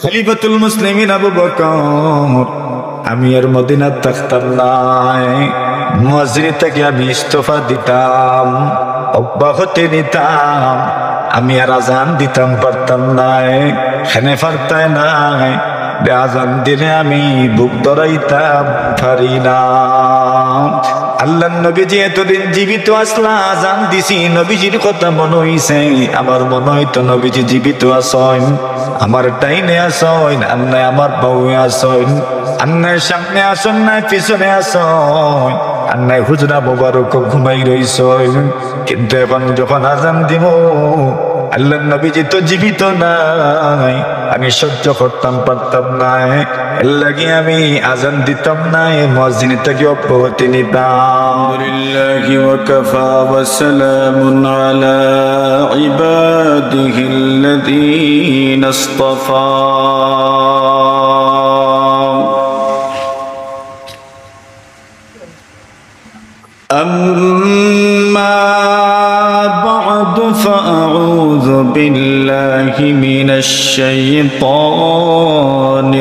খলিফাতুল মুসলিমিন আবু বকর আমি আর মদিনা থাকতাম না, মুয়াজ্জিন থেকে আমি ইস্তফা দিতাম, অব্যাহতি নিতাম, আমি আর আজান দিতাম পারতাম না, হেনে পারতাই নাই, আজান দিলে আমি বুক ধরাইতাম পারি না। আল্লাহ নবীজি এতদিন জীবিত আসলা, আজান দিছি, নবীজির কথা মনে হইছে, আমার মনে হইতো নবীজি জীবিত আসেন, আমার টাইনে আসেন, আর নাই আমার বউয়ে আসেন, আর নাই সামনে আসেন, নাই পিছনে আসেন, আর নাই হুজরা মোবারক ঘুমাই রইছেন। কিন্তু এখন যখন আজান দিব, আল্লাহ নবীজি তো জীবিত নাই, আমি সহ্য করতাম পারতাম না, এর লাগি আমি আজান দিতাম না, মুয়াজ্জিন থেকে অব্যাহতি নিতাম। আলহামদুলিল্লাহি ওয়া কাফা ওয়া সালামুন আলা ইবাদিহিল্লাযীনা ইসতাফা। أما بعد فأعوذ بالله من الشيطان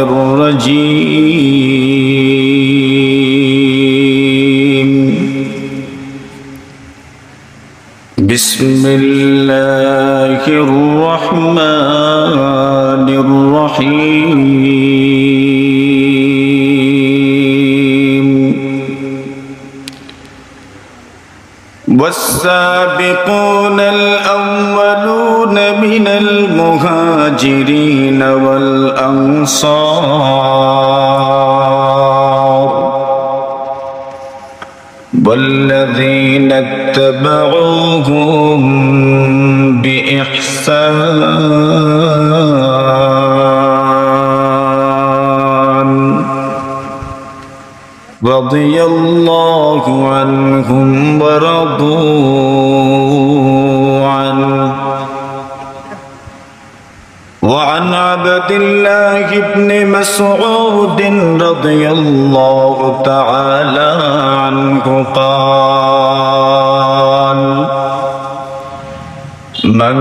الرجيم. بسم الله الرحمن الرحيم. والسابقون الأولون من المهاجرين والأنصار والذين اتبعوهم بإحسان رضي الله عنهم ورضوا عنه. وعن عبد الله بن مسعود رضي الله تعالى عنه قال: من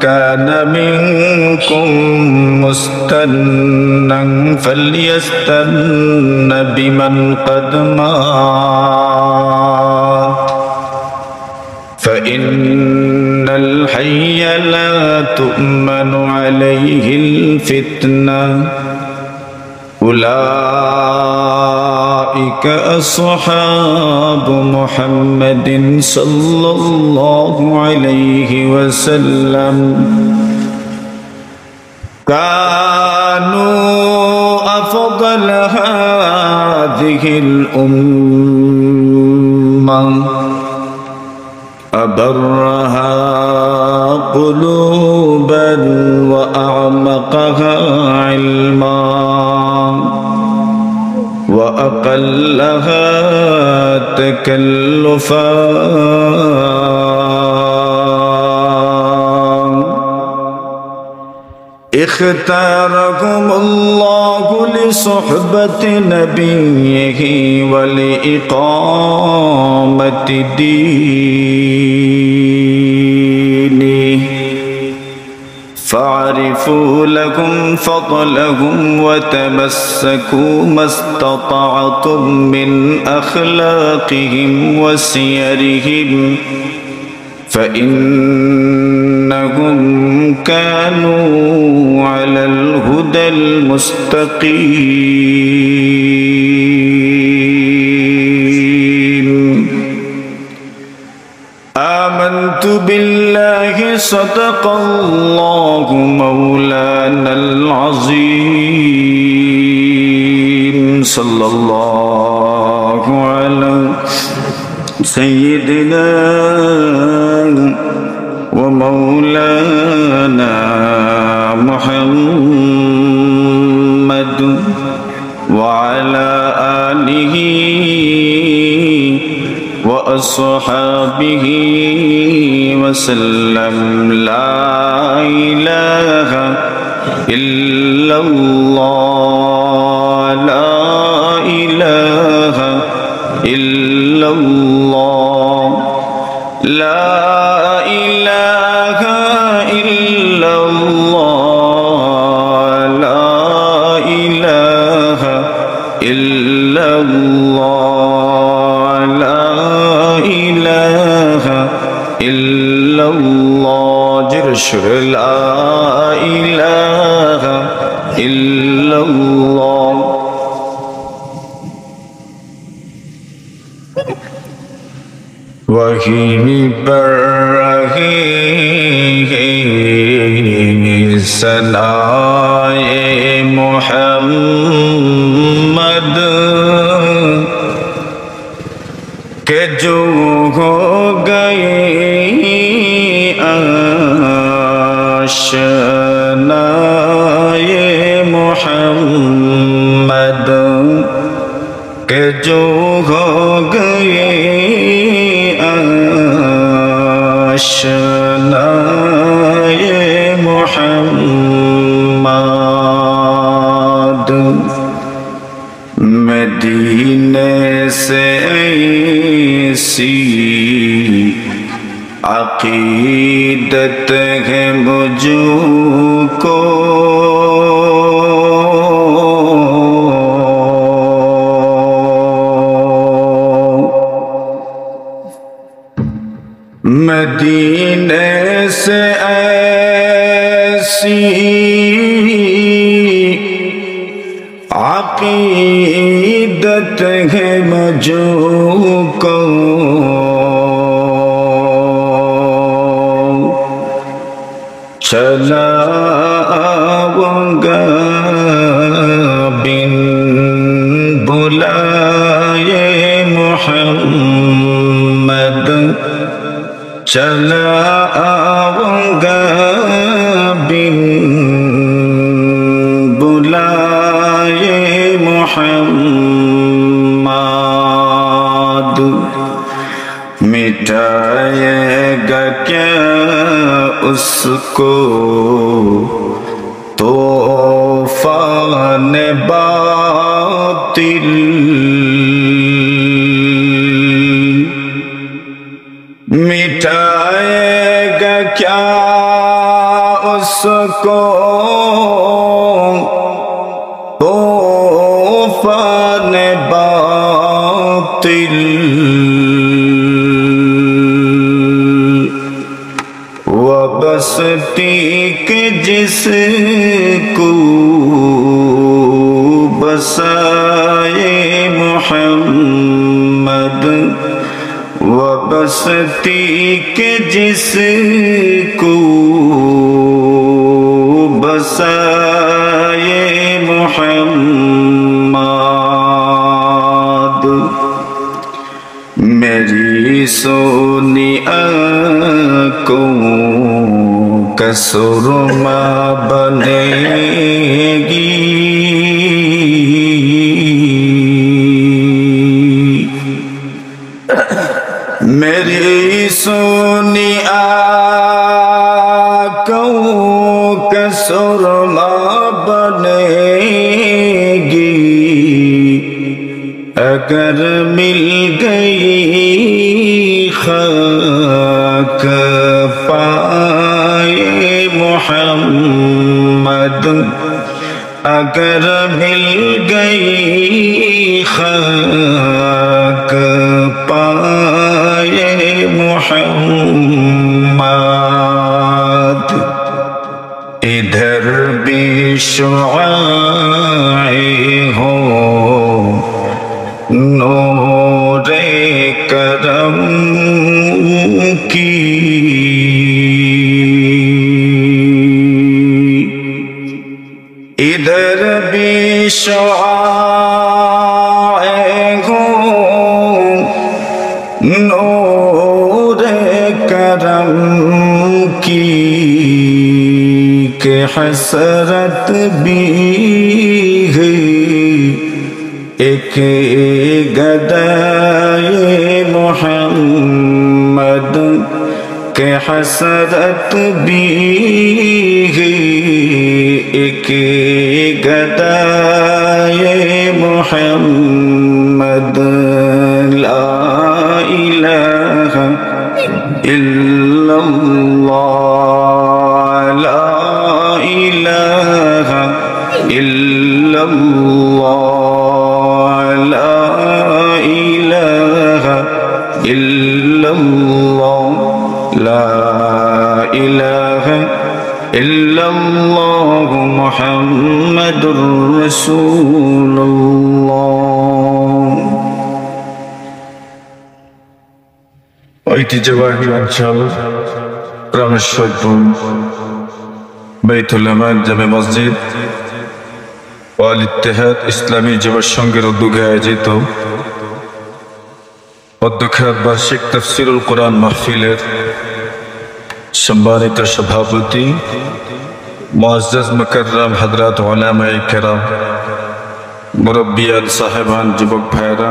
كان منكم مستنا فليستن بمن قد مات، فإن الحي لا تؤمن عليه الفتنة. أولئك أصحاب محمد صلى الله عليه وسلم، كانوا أفضل هذه الأمة، أبرها قلوبا وأعمقها علما وأقلها تكلفا. اختارهم الله لصحبة نبيه ولإقامة دينه، فاعرفوا لهم فضلهم وتمسكوا ما استطعتم من أخلاقهم وسيرهم، فإنهم كانوا على الهدى المستقيم. آمنت بالله صدق الله مولانا العظيم. صلى الله على سيدنا ومولانا محمد وعلى آله وأصحابه وسلم. لا إله إلا الله، لا إله إلا الله، لا إله إلا الله، لا واشر لا إله إلا الله وہی پر رہے صلائے محمد کہ جو ہو گئے آشنائے محمد کہ جو ہو گئے آشنائے محمد مدینے سے ایسی عقیدت ہے مجھ کو مدینے سے ایسی عقیدت ہے مجھ کو چلا آؤں گا بن بلائے محمد چلا آؤں گا بن بلائے محمد مٹائے گا کیا اس کو طوفان باطل مٹائے گا کیا اس کو طوفان باطل وبستی کے جس کو بسائے محمد وبستی کے جس کو بسائے محمد میری سونی آنکھوں کا سرما بنے گی میری سونی آنکھوں کا سرما بنے گی اگر مل گئی خاک پائے محمد اگر مل گئی خاک پائے محمد ادھر بھی شعاعیں ہوں نور کرم کی ادھر بھی شعاعیں ہوں نور کرم کی کہ حسرت بھی ہے ایک گدائے محمد کہ حسرت بھی ہے ایک گدائے محمد لا الہ الا اللہ لا الہ الا اللہ لا الہ الا اللہ لا الہ إلا الله محمد رسول الله ঐতিহ্যবাহী অঞ্চল রামেশ্বরপুর বাইতুল আমান জামে মসজিদ ওয়াল ইত্তেহাদ ইসলামী যুব সংঘের উদ্যোগে আয়োজিত অধ্যক্ষাত বার্ষিক তাফসীরুল কোরআন মাহফিলের সম্মানিত সভাপতি মুআজ্জাজ মুকাররম হযরত উলামায়ে কেরাম, মুরব্বিয়ান সাহেবান, যুবক ভাইরা,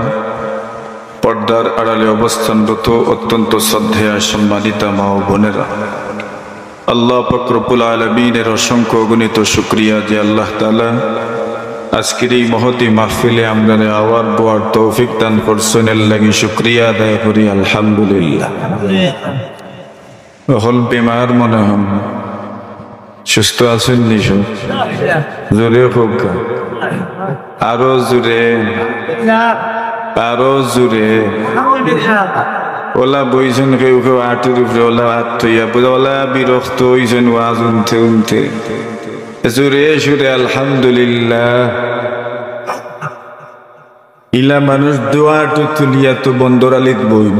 পর্দার আড়ালে অবস্থানরত অত্যন্ত শ্রদ্ধেয় সম্মানিতা মা ও বোনেরা, আল্লাহ পাক রব্বুল আলামিনের অসংখ্য অগণিত শুকরিয়া যে আল্লাহ তাআলা আজকের এই মহতি মাহফিলে আমরা আওয়ার বোয়ার তৌফিক দান করছেন। এর লাগি শুকরিয়া আদায় করি আলহামদুলিল্লাহ। হল বেমার মনে হন, সুস্থ আছেন নিশো? জোরে হোক, আরো জোরে, আরো জোরে। ওলা বইছেন কেউ কেউ আটের উপরে, ওলা হাত থইয়া ওলা বিরক্ত হইছেন ওয়াজ উনতে উনতে। জোরে সুরে আলহামদুলিল্লাহ। ইলা মানুষ দোয়াটো তুলিয়া তো বন্দরালিত বই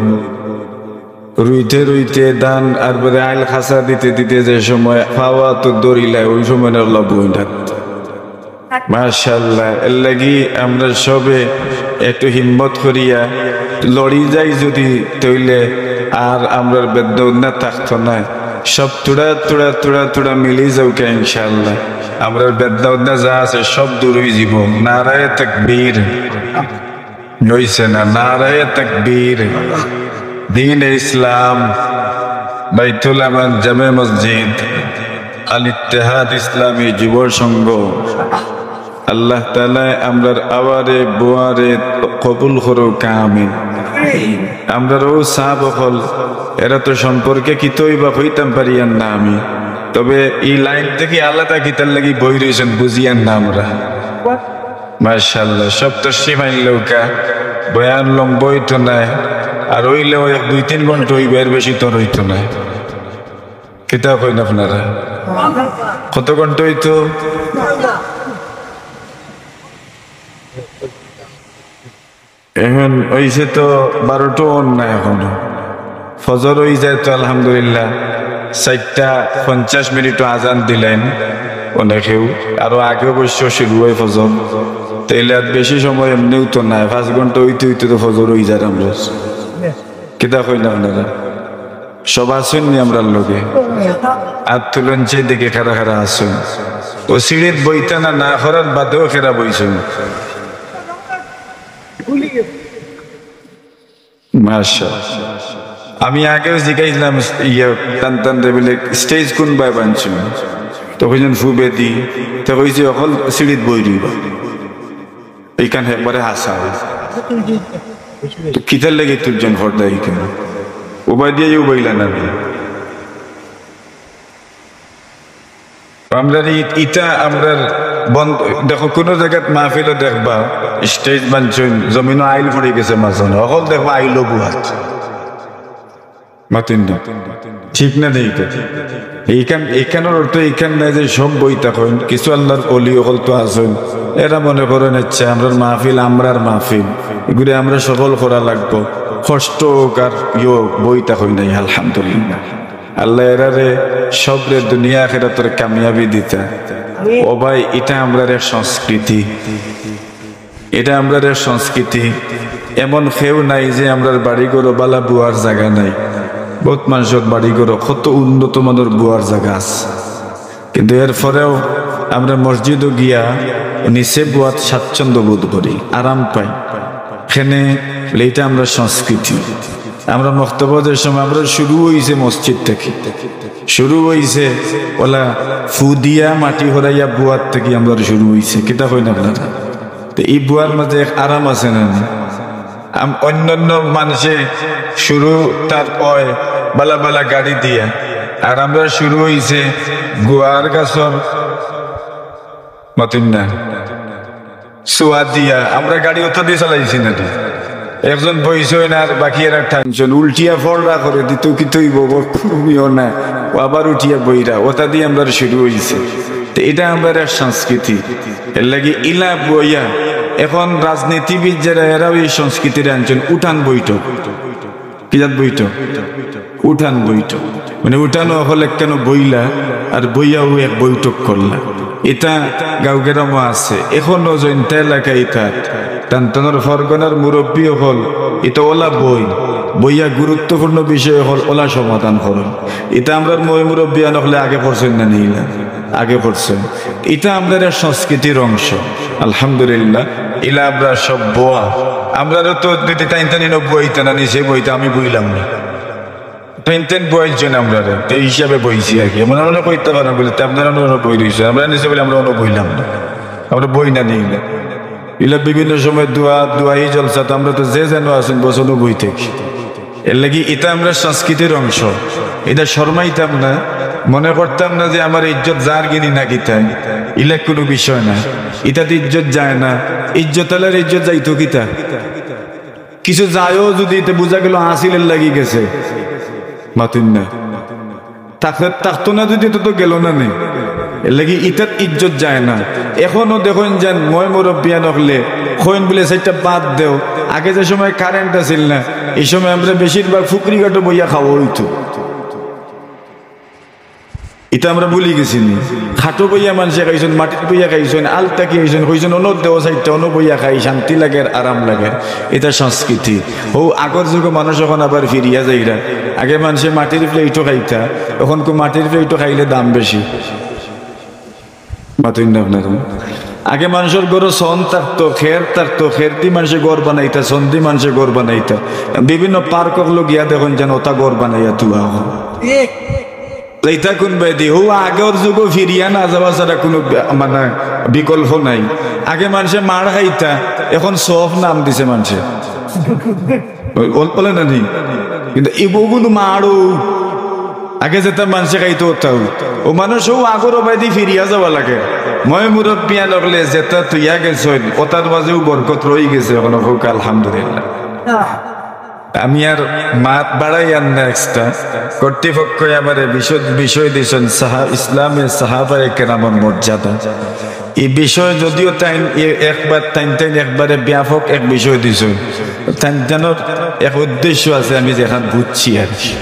রুইতে রুইতে দান আর বলে আইল খাসা দিতে দিতে যে সময় খাওয়া তো দরিলায় ওই সময় আল্লাহ বই ডাকত। মাশাআল্লাহ। এর লাগি আমরা সবে একটু হিম্মত করিয়া লড়ি যাই যদি তৈলে আর আমরা বেদ্য না থাকতো না, সব তুড়া তুড়া তুড়া তুড়া মিলি যাও কে ইনশাআল্লাহ। আমরা বেদ্য যা আছে সব দূর হয়ে যাব। নারায়ে তাকবীর হইছে না? নারায়ে তাকবীর। দিন ইসলাম, বাইতুল আমান জামে মসজিদ, আল ইত্তেহাদ ইসলামী যুব সংঘ, আল্লাহ তাআলা আমরার আওয়ারে বোয়ারে কবুল করো কামিন। আমরাও সাহাব হল এরা তো সম্পর্কে কিতই বা হইতাম পারিয়ান না আমি, তবে এই লাইন থেকে আলাদা কিতার লাগি বই রয়েছেন বুঝিয়ান না আমরা। মাশাআল্লাহ। সব তো সীমাইন লৌকা বয়ান লম্বই তো নাই, আর হইলেও 2-3 ঘন্টা হইবে, এর বেশি তোর হইতো না। কিতাব হইন আপনারা কত ঘন্টা হইতো? এখন হইছে তো 12টা না এখনো। ফজর হয়ে যায় তো আলহামদুলিল্লাহ 4:50 আজান দিলেন অনেকেও, আরো আগে অবশ্য শুরু হয় ফজর। তাইলে আর বেশি সময় এমনিও তো নাই, 5 ঘন্টা হইতে হইতে তো ফজর হয়ে যায়। আমরা কিতা কই না আপনারা সব আসুন নি আমরা লোকে আর তুলন চেয়ে দেখে খারা খারা আসুন। ও সিঁড়িত বইতা না না করার বাদেও খেরা বইছেন। মাশাআল্লাহ। আমি আগেও জিজ্ঞাসলাম ইয়ে টান টান বলে স্টেজ কোন বাই বানছিল, তখন ফুবে দি তো কইছে অকল সিঁড়িত বই দিবা। এইখানে একবারে হাসা কিতার লেগে তুলছেন হরদা এইখানে উবাই দিয়ে উবাইলা না। আমরা ইটা আমরা বন্ধ দেখো, কোন জায়গায় মাহফিলও দেখবা স্টেজ বানছেন জমিনও আইল পড়ে গেছে মাঝখানে, অকল দেখবা আইলো বুহাত মাতিন না, ঠিক না? নেই এইখানের অর্থ এইখান নাই যে সব বই তখন কিছু আল্লাহর অলি অকল তো আছেন, এরা মনে করেন ইচ্ছা আমরার মাহফিল আমরার মাহফিল এগুলি আমরা সকল করা লাগবো। কষ্ট আর বই তখন নাই। আলহামদুলিল্লাহ আল্লাহ এরারে সবরে দুনিয়া আখিরাতের কামিয়াবি দিতা। ও ভাই এটা আমরার এক সংস্কৃতি, এটা আমরার এক সংস্কৃতি। এমন কেউ নাই যে আমরার বাড়ি ঘর বালা বুয়ার জায়গা নাই। বহুত মানুষের বাড়ি ঘর কত উন্নত মানের বুয়ার জায়গা আছে, কিন্তু এরপরেও আমরা মসজিদও গিয়া নিচে বুয়াত স্বাচ্ছন্দ্য বোধ করি, আরাম পাই। এখানে এইটা আমরা সংস্কৃতি। আমরা বক্তব্যের সময় আমরা শুরু হয়েছে মসজিদ থেকে, শুরু হয়েছে ওলা ফু দিয়া মাটি হরাইয়া বুয়ার থেকে আমরা শুরু হয়েছে। কিতা কই না আপনারা? তো এই বুয়ার মাঝে আরাম আছে না? অন্যান্য মানুষে শুরু তার পয় বালা বালা গাড়ি দিয়া, আর আমরা শুরু হয়েছে গুয়ার গাছর মতিন না সোয়া দিয়া। আমরা গাড়ি অত দিয়ে চালাইছি না, একজন বইসই না আর বাকি এরা টেনশন উল্টিয়া ফলরা করে দিত কি তৈব খুবইও না ও আবার উঠিয়া বইরা ওটা দিয়ে আমরা শুরু হয়েছে। তো এটা আমরা সংস্কৃতি, এর লাগে ইলা বইয়া এখন রাজনীতিবিদ যারা এরাও এই সংস্কৃতির আনছেন উঠান বৈঠক। কি জাত বৈঠক? উঠান বৈঠক মানে উঠানো হলে কেন বইলা আর বইয়াও এক বৈঠক করলা। এটা গাঁও গ্রামও আছে এখনো জয়ন্তা এলাকা এটা টানটানোর ফরগনার মুরব্বী হল এটা ওলা বই বইয়া গুরুত্বপূর্ণ বিষয় হল ওলা সমাধান করুন। এটা আমরা মই মুরব্বী আনলে আগে পড়ছেন না নিলা আগে পড়ছেন। এটা আমাদের সংস্কৃতির অংশ আলহামদুলিল্লাহ। ইলা আমরা সব বোয়া আমরা তো যদি টাইনটানি বইতে না নিচে বইতে আমি বইলাম না টেন বইছেন আমরা এই হিসাবে বইছি আর কি এমন আমরা কইতে পারেন বলে আপনারা বই রয়েছে আমরা নিচে বলে আমরা অন্য বইলাম না আমরা বই না নিই না। এগুলা বিভিন্ন সময় দোয়াই জলসা তো আমরা তো যে যেন আছেন বছরও বই থেকে এর লাগি এটা আমরা সংস্কৃতির অংশ। এটা শর্মাইতাম না মনে করতাম না যে আমার ইজ্জত যার গিনি না গীতায় ইলা কোনো বিষয় না। এটাতে ইজ্জত যায় না, ইজ্জত আলার ইজ্জত যাইতো গীতা কিছু যায়ও যদি এটা বোঝা গেল হাসিলের লাগি গেছে মাতুন না থাকতো না যদি তো গেল না নেই এর লাগি ইটার ইজ্জত যায় না। এখনো দেখুন যেন মই মুরব্বিয়ান হলে খৈন বলে সেটা বাদ দেও। আগে যে সময় কারেন্ট আসিল না এই সময় আমরা বেশিরভাগ ফুকরি কাটো বইয়া খাওয়া হইতো। এটা আমরা বলি গেছি খাটো বইয়া মানুষে খাইছেন মাটির বইয়া খাইছেন আলতা কি খাইছেন হইছেন অন্য দেও সাইডটা অন্য বইয়া খাই শান্তি লাগে আরাম লাগে। এটা সংস্কৃতি। ও আগর যুগে মানুষ এখন আবার ফিরিয়া যাইরা আগে মানুষে মাটির প্লেটও খাইতা এখন মাটির প্লেটও খাইলে দাম বেশি মাতুন না আপনার। আগে মানুষের গড় সন থাকতো খের দি মানুষে গড় বানাইতা সন দি মানুষে গড় বানাইতা বিভিন্ন পার্ক গুলো গিয়া দেখুন যেন ওটা গড় বানাইয়া তুয়া এইটা কোন বেদি ও আগের যুগ ফিরিয়া না যাওয়া ছাড়া কোনো মানে বিকল্প নাই। আগে মানুষে মার খাইতা এখন সব নাম দিছে মানুষে বলে না নি কিন্তু এগুলো মারও আগে যেটা মানুষে খাইতো ওটাও ও মানুষও আগর বেদি ফিরিয়া যাওয়া লাগে। মই মুরব্বিয়া লগলে যেটা তুইয়া গেছ ওটার মাঝেও বরকত রয়ে গেছে এখন হোক আলহামদুলিল্লাহ। আমি আর মাত বাড়াই আর না এক্সট্রা কর্তৃপক্ষ আমার বিষয় দিয়েছেন ইসলামের সাহাবায়ে কেরামের মর্যাদা। এই বিষয় যদিও তাই একবারে ব্যাপক এক বিষয় দিয়েছেন তাইনের এক উদ্দেশ্য আছে আমি যেখান বুঝছি আর কি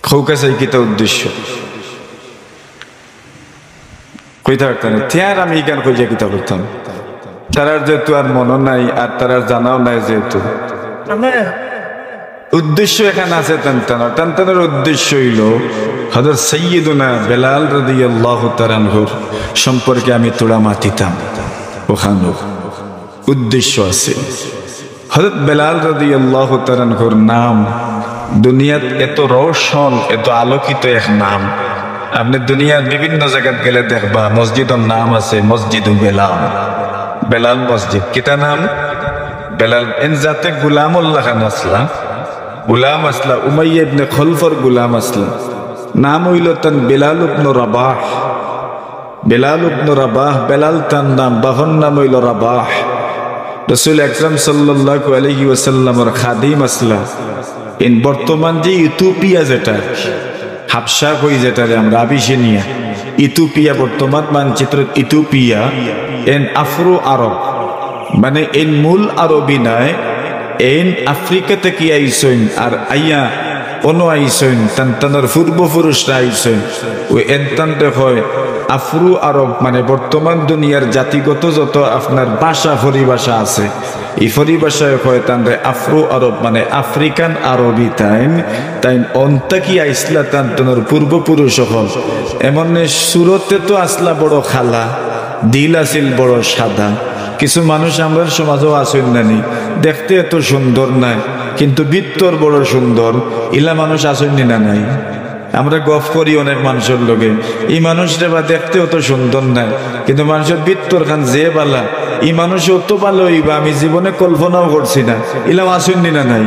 খৌকা চাই কিতা উদ্দেশ্য কইতে পারতাম তার আমি এখান কইয়া কিতা করতাম তারার যেহেতু আর মনও নাই আর তারার জানাও নাই যেহেতু উদ্দেশ্য এখানে আছে টানটানোর উদ্দেশ্য হইল হযরত সাইয়্যিদুনা বেলাল রাদিয়াল্লাহু তাআলা আনহুর সম্পর্কে আমি তোড়া মাতিতাম ওখানে উদ্দেশ্য আছে। হযরত বেলাল রাদিয়াল্লাহু তাআলা আনহুর নাম দুনিয়াত এত রোশন এত আলোকিত এক নাম আপনি দুনিয়ার বিভিন্ন জায়গায় গেলে দেখবা মসজিদের নাম আছে মসজিদ বেলাল বেলাল মসজিদ কিতা নাম বেলাল এন জাতে গুলামুল্লাহ খান আসলা গুলাম আসলা উমাইয়া ইবনে খলফর গুলাম আসলা নাম হইল তান বেলাল ইবনে রাবাহ বেলাল তার নাম বাহন নাম হইল রাবাহ। রাসূল আকরাম সাল্লাল্লাহু আলাইহি ওয়াসাল্লামের খাদিম আসলা। ইন বর্তমান যে ইথিওপিয়া যেটা হাবশা কই যেটা আমরা আবিসিনিয়া ইথিওপিয়া বর্তমান মানচিত্র ইথিওপিয়া এন আফ্রো আরব মানে এন মূল আরবি নাই এন আফ্রিকা থেকে আইসেন আর আইয়া অন্য আইসেন তান্তানোর পূর্বপুরুষরা আইসেন ওই এনতান্তে হয় আফ্রো আরব মানে বর্তমান দুনিয়ার জাতিগত যত আপনার ভাষা পরিভাষা আছে এই পরিভাষায় হয় তান্তে আফ্রো আরব মানে আফ্রিকান আরবি তাই অন্তাকি আইসলা তান্তানোর পূর্বপুরুষ হল এমন সুরতে তো আসলা বড় খালা দিল আসিল বড় সাদা। কিছু মানুষ আমরা সমাজও আসেন নানি দেখতে এত সুন্দর নাই কিন্তু ভিতর বড় সুন্দর ইলা মানুষ আসেননি না নাই। আমরা গফ করি অনেক মানুষের লগে এই মানুষটা বা দেখতে অত সুন্দর নাই কিন্তু মানুষের ভিতর খান যে বালা এই মানুষ অত ভালো হইবা আমি জীবনে কল্পনাও করছি না ইলাম আসেননি না নাই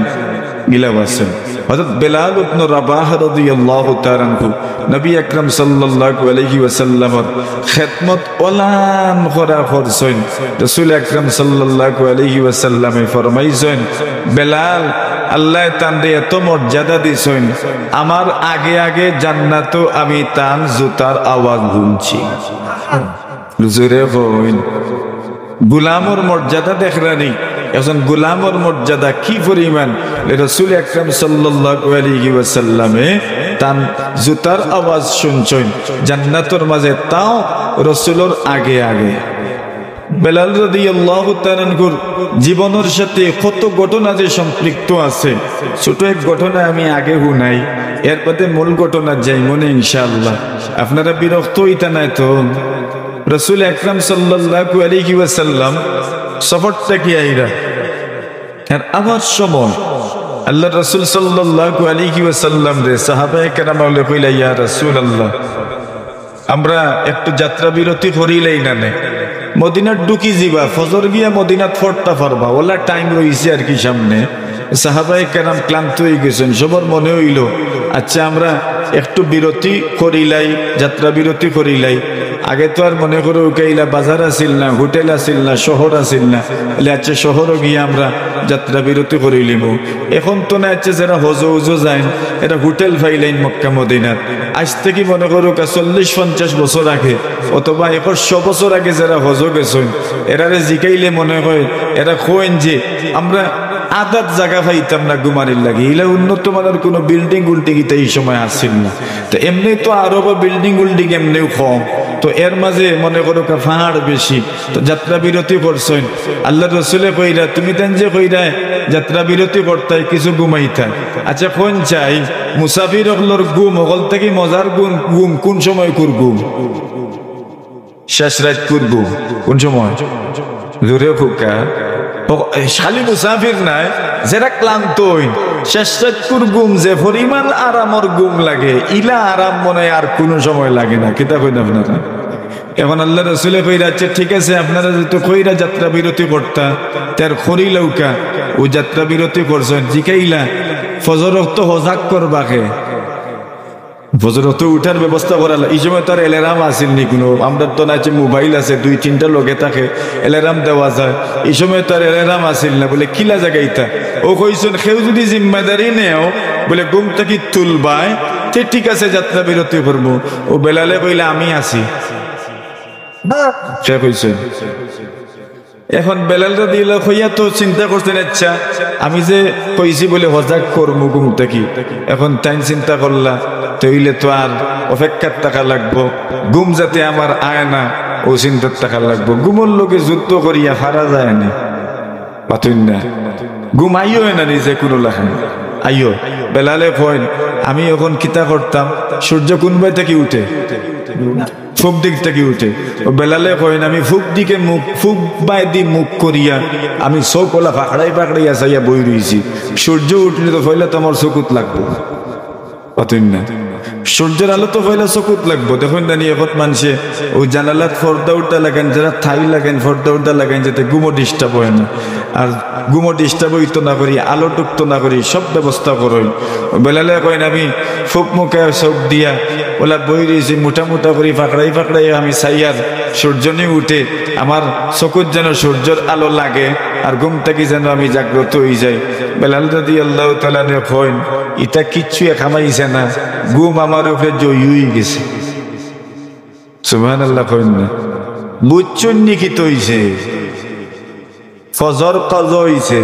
ইলাম আসেন। হযরত বেলাল ইবনে রাবাহ রাদিয়াল্লাহু তাআলা আনহু নবী আকরাম সাল্লাল্লাহু আলাইহি ওয়াসাল্লামের খিদমত ওলান করা করছেন। রাসূল আকরাম সাল্লাল্লাহু আলাইহি ওয়াসাল্লামে ফরমাইছেন, বেলাল আল্লাহ তানরে এত মর্যাদা দিছেন, আমার আগে আগে জান্নাতও আমি তান জুতার আওয়াজ শুনছি। জোরে কইন, গোলামর মর্যাদা দেখরানি। এখন গোলামর মর্যাদা কি পরিমাণ, রাসূল আকরাম সাল্লাল্লাহু আলাইহি ওয়াসাল্লামে তান জুতার আওয়াজ শুনছেন জান্নাতের মাঝে, তাও রাসূলের আগে আগে। বেলাল রাদিয়াল্লাহু তাআলা আনহুর জীবনের সাথে কত ঘটনা যে সম্পৃক্ত আছে, ছোট এক ঘটনা আমি আগে শুনাই, এরপরে মূল ঘটনা যাই মনে ইনশাআল্লাহ। আপনারা বিরক্ত হইতা নাই তো? রাসূল আকরাম সাল্লাল্লাহু আলাইহি ওয়াসাল্লাম সফরটা কি আইরা আর আমার সময় আল্লাহ রাসূল সাল্লাল্লাহু আলাইহি ওয়াসাল্লাম রে সাহাবায়ে কেরাম বলে কইলা, ইয়া রাসূলুল্লাহ, আমরা একটু যাত্রা বিরতি করিলেই না নে, মদিনার ঢুকি যাবা, ফজর গিয়া মদিনাত ফরতা পারবা, ওলা টাইম রইছে আর কি সামনে। সাহাবায়ে কেরাম ক্লান্ত হয়ে গেছেন, সবার মনে হইল আচ্ছা আমরা একটু বিরতি করিলাই, যাত্রা বিরতি করিলাই। আগে তো আর মনে করো কাইলা বাজার আসিল না, হোটেল আসিল না, শহর আসিল না, আচ্ছা শহরও গিয়ে আমরা যাত্রা বিরতি করিলিব। এখন তো না আচ্ছা যারা হজ উজো যায় এরা হোটেল ফাইলাইন মক্কা মদিনাত, আজ থেকে মনে করো 40-50 বছর আগে অথবা 100 বছর আগে যারা হজ গেছেন, এরারে জিকাইলে মনে হয় এরা কইন যে আমরা আদাত জায়গা পাইতাম না ঘুমানির লাগে, এগুলা উন্নত মানের কোনো বিল্ডিং উল্টিং এই সময় আসছিল না। তো এমনি তো আরো বিল্ডিং উল্টিং এমনিও কম, তো এর মাঝে মনে করো পাহাড় বেশি, তো যাত্রা বিরতি করছেন। আল্লাহ রসুলে কইরা তুমি তেন যে কইরা যাত্রা বিরতি করতাই কিছু ঘুমাইতা। আচ্ছা কোন চাই মুসাফির হকলর ঘুম হকল থেকে মজার ঘুম কোন সময় করবো? শেষ রাত করবো কোন সময়? জোরে ফুকা খালি মুসাফির নাই, যারা ক্লান্ত হইন শেষ রাত ঘুম যে পরিমাণ আরামর ঘুম লাগে, ইলা আরাম মনে আর কোনো সময় লাগে না। কিতা কইন আপনারা? এখন আল্লাহ রসুলে কইরা আচ্ছা ঠিক আছে আপনারা যেহেতু কইরা যাত্রা বিরতি করতা তার খড়ি লৌকা ও যাত্রা বিরতি করছেন, জিকাইলা ফজর তো হজাক করবাকে, ফজর তো উঠার ব্যবস্থা করাল। এই সময় তার অ্যালার্ম আসেন নি কোনো, আমরা তো না মোবাইল আছে 2-3টা লগে থাকে অ্যালার্ম দেওয়া যায়, এই সময় তার অ্যালার্ম আসেন না। বলে কিলা জায়গাইতা? ও কইছেন কেউ যদি জিম্মাদারি নেও বলে ঘুম থেকে তুলবায় ঠিক আছে যাত্রা বিরতি করবো। ও বেলালে কইলে আমি আছি, সে কইছে। এখন বেলালটা দিল হইয়া তো চিন্তা করছেন আচ্ছা আমি যে কইছি বলে হজাক করবো ঘুমটা কি, এখন তাই চিন্তা করলা তৈলে তো আর অপেক্ষার টাকা লাগবো, ঘুম যাতে আমার আয় না ও চিন্তার টাকা লাগবো। ঘুমোর লোকে যুদ্ধ করিয়া হারা যায় না, পাতুন না ঘুম আইও না নিজে কোনো লাখান আইও। বেলালে কইন আমি এখন কিতা করতাম, সূর্য কোনবাই থেকে উঠে ফুক দিক থেকে উঠে, ও বেলালে কইন আমি ফুক দিকে মুখ ফুক বাই দি মুখ করিয়া আমি চৌকলা পাকড়াই পাকড়াইয়া চাইয়া বই রইছি, সূর্য উঠলে তো ফইলে তোমার চকুত লাগবো, পাতুন না সূর্যের আলো তো ফইলে চকুত লাগবো। দেখুন জানি এখন মানুষে ওই জানালাত ফর্দা উল্টা লাগান, যারা থাই লাগান ফর্দা উল্টা লাগান যাতে গুমো ডিস্টার্ব হয় না, আর গুমো ডিস্টার্ব হইতো না করি, আলো টুকতো না করি সব ব্যবস্থা করই। বেলালে কইন আমি ফুক মুখে চোখ দিয়া ওলা বই রয়েছি মোটা মোটা করি ফাঁকড়াই ফাঁকড়াই আমি চাইয়ার সূর্য নিয়ে উঠে আমার চকুত যেন সূর্যের আলো লাগে আর ঘুম থেকে যেন আমি জাগ্রত হয়ে যাই। বেলাল রাদিয়াল্লাহু তাআলা কইন এটা কিচ্ছু খামাইছে না, ঘুম আমার উপরে জয়ী হয়ে গেছে। সুবহানাল্লাহ কইন না, বুঝছেন নি কি তৈছে? ফজর কজ হইছে,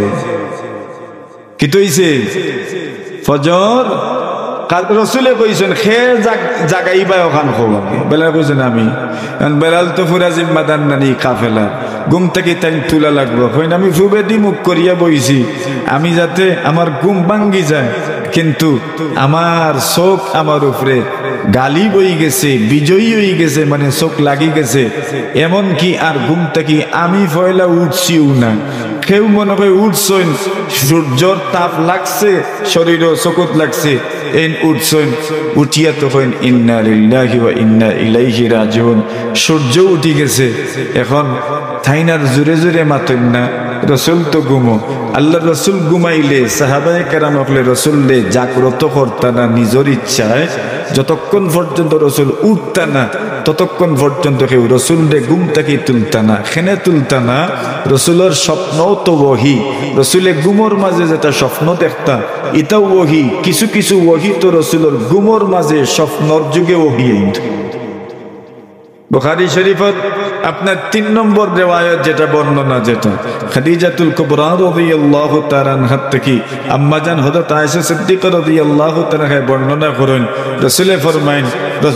কি তৈছে? ফজর রসুলে কইছেন খে জাগাইবা ওখান খোবা। বেলাল কইছেন আমি, বেলাল তো পুরা জিম্মাদার নানি কাফেলা, ঘুম থেকে তাই তুলা লাগবো। কইন আমি ফুবে দি মুখ করিয়া বইছি আমি যাতে আমার ঘুম ভাঙ্গি যায়, কিন্তু আমার চোখ আমার উপরে গালি বই গেছে, বিজয়ী হয়ে গেছে, মানে চোখ লাগি গেছে। এমন কি আর ঘুম থেকে আমি পয়লা উঠছিও না, কেউ মনে করে উঠছেন সূর্যর তাপ লাগছে শরীরও চকুত লাগছে, এন উঠছেন উঠিয়া তখন ইন্না লিল্লাহি ওয়া ইন্না ইলাইহি রাজিউন, সূর্য উঠি গেছে। এখন থাইনার জোরে জোরে মাতেন না, রসুল তো ঘুমো। আল্লাহ রসুল ঘুমাইলে সাহাবায়ে কেরাম হকলে রসুললে জাগ্রত করতা না নিজের ইচ্ছায়, যতক্ষণ পর্যন্ত রসুল উঠতা না ততক্ষণ পর্যন্ত কেউ রসুলরে ঘুম থেকে তুলতা না। খেনে তুলতা না, রসুলের স্বপ্নও তো ওহি, রসুলে ঘুমোর মাঝে যেটা স্বপ্ন দেখতা এটাও ওহি। কিছু কিছু ওহি তো রসুলের ঘুমোর মাঝে স্বপ্নর যুগে ওহি। বুখারী শরীফত আপনার 3 নম্বর রিওয়ায়াত যেটা বর্ণনা, যেটা খাদিজাতুল কুবরা রাদিয়াল্লাহু তাআলা আনহা থেকে আম্মা জান হযরত আয়েশা সিদ্দিকা রাদিয়াল্লাহু তাআলা বর্ণনা করেন, রাসূলে ফরমায়েন,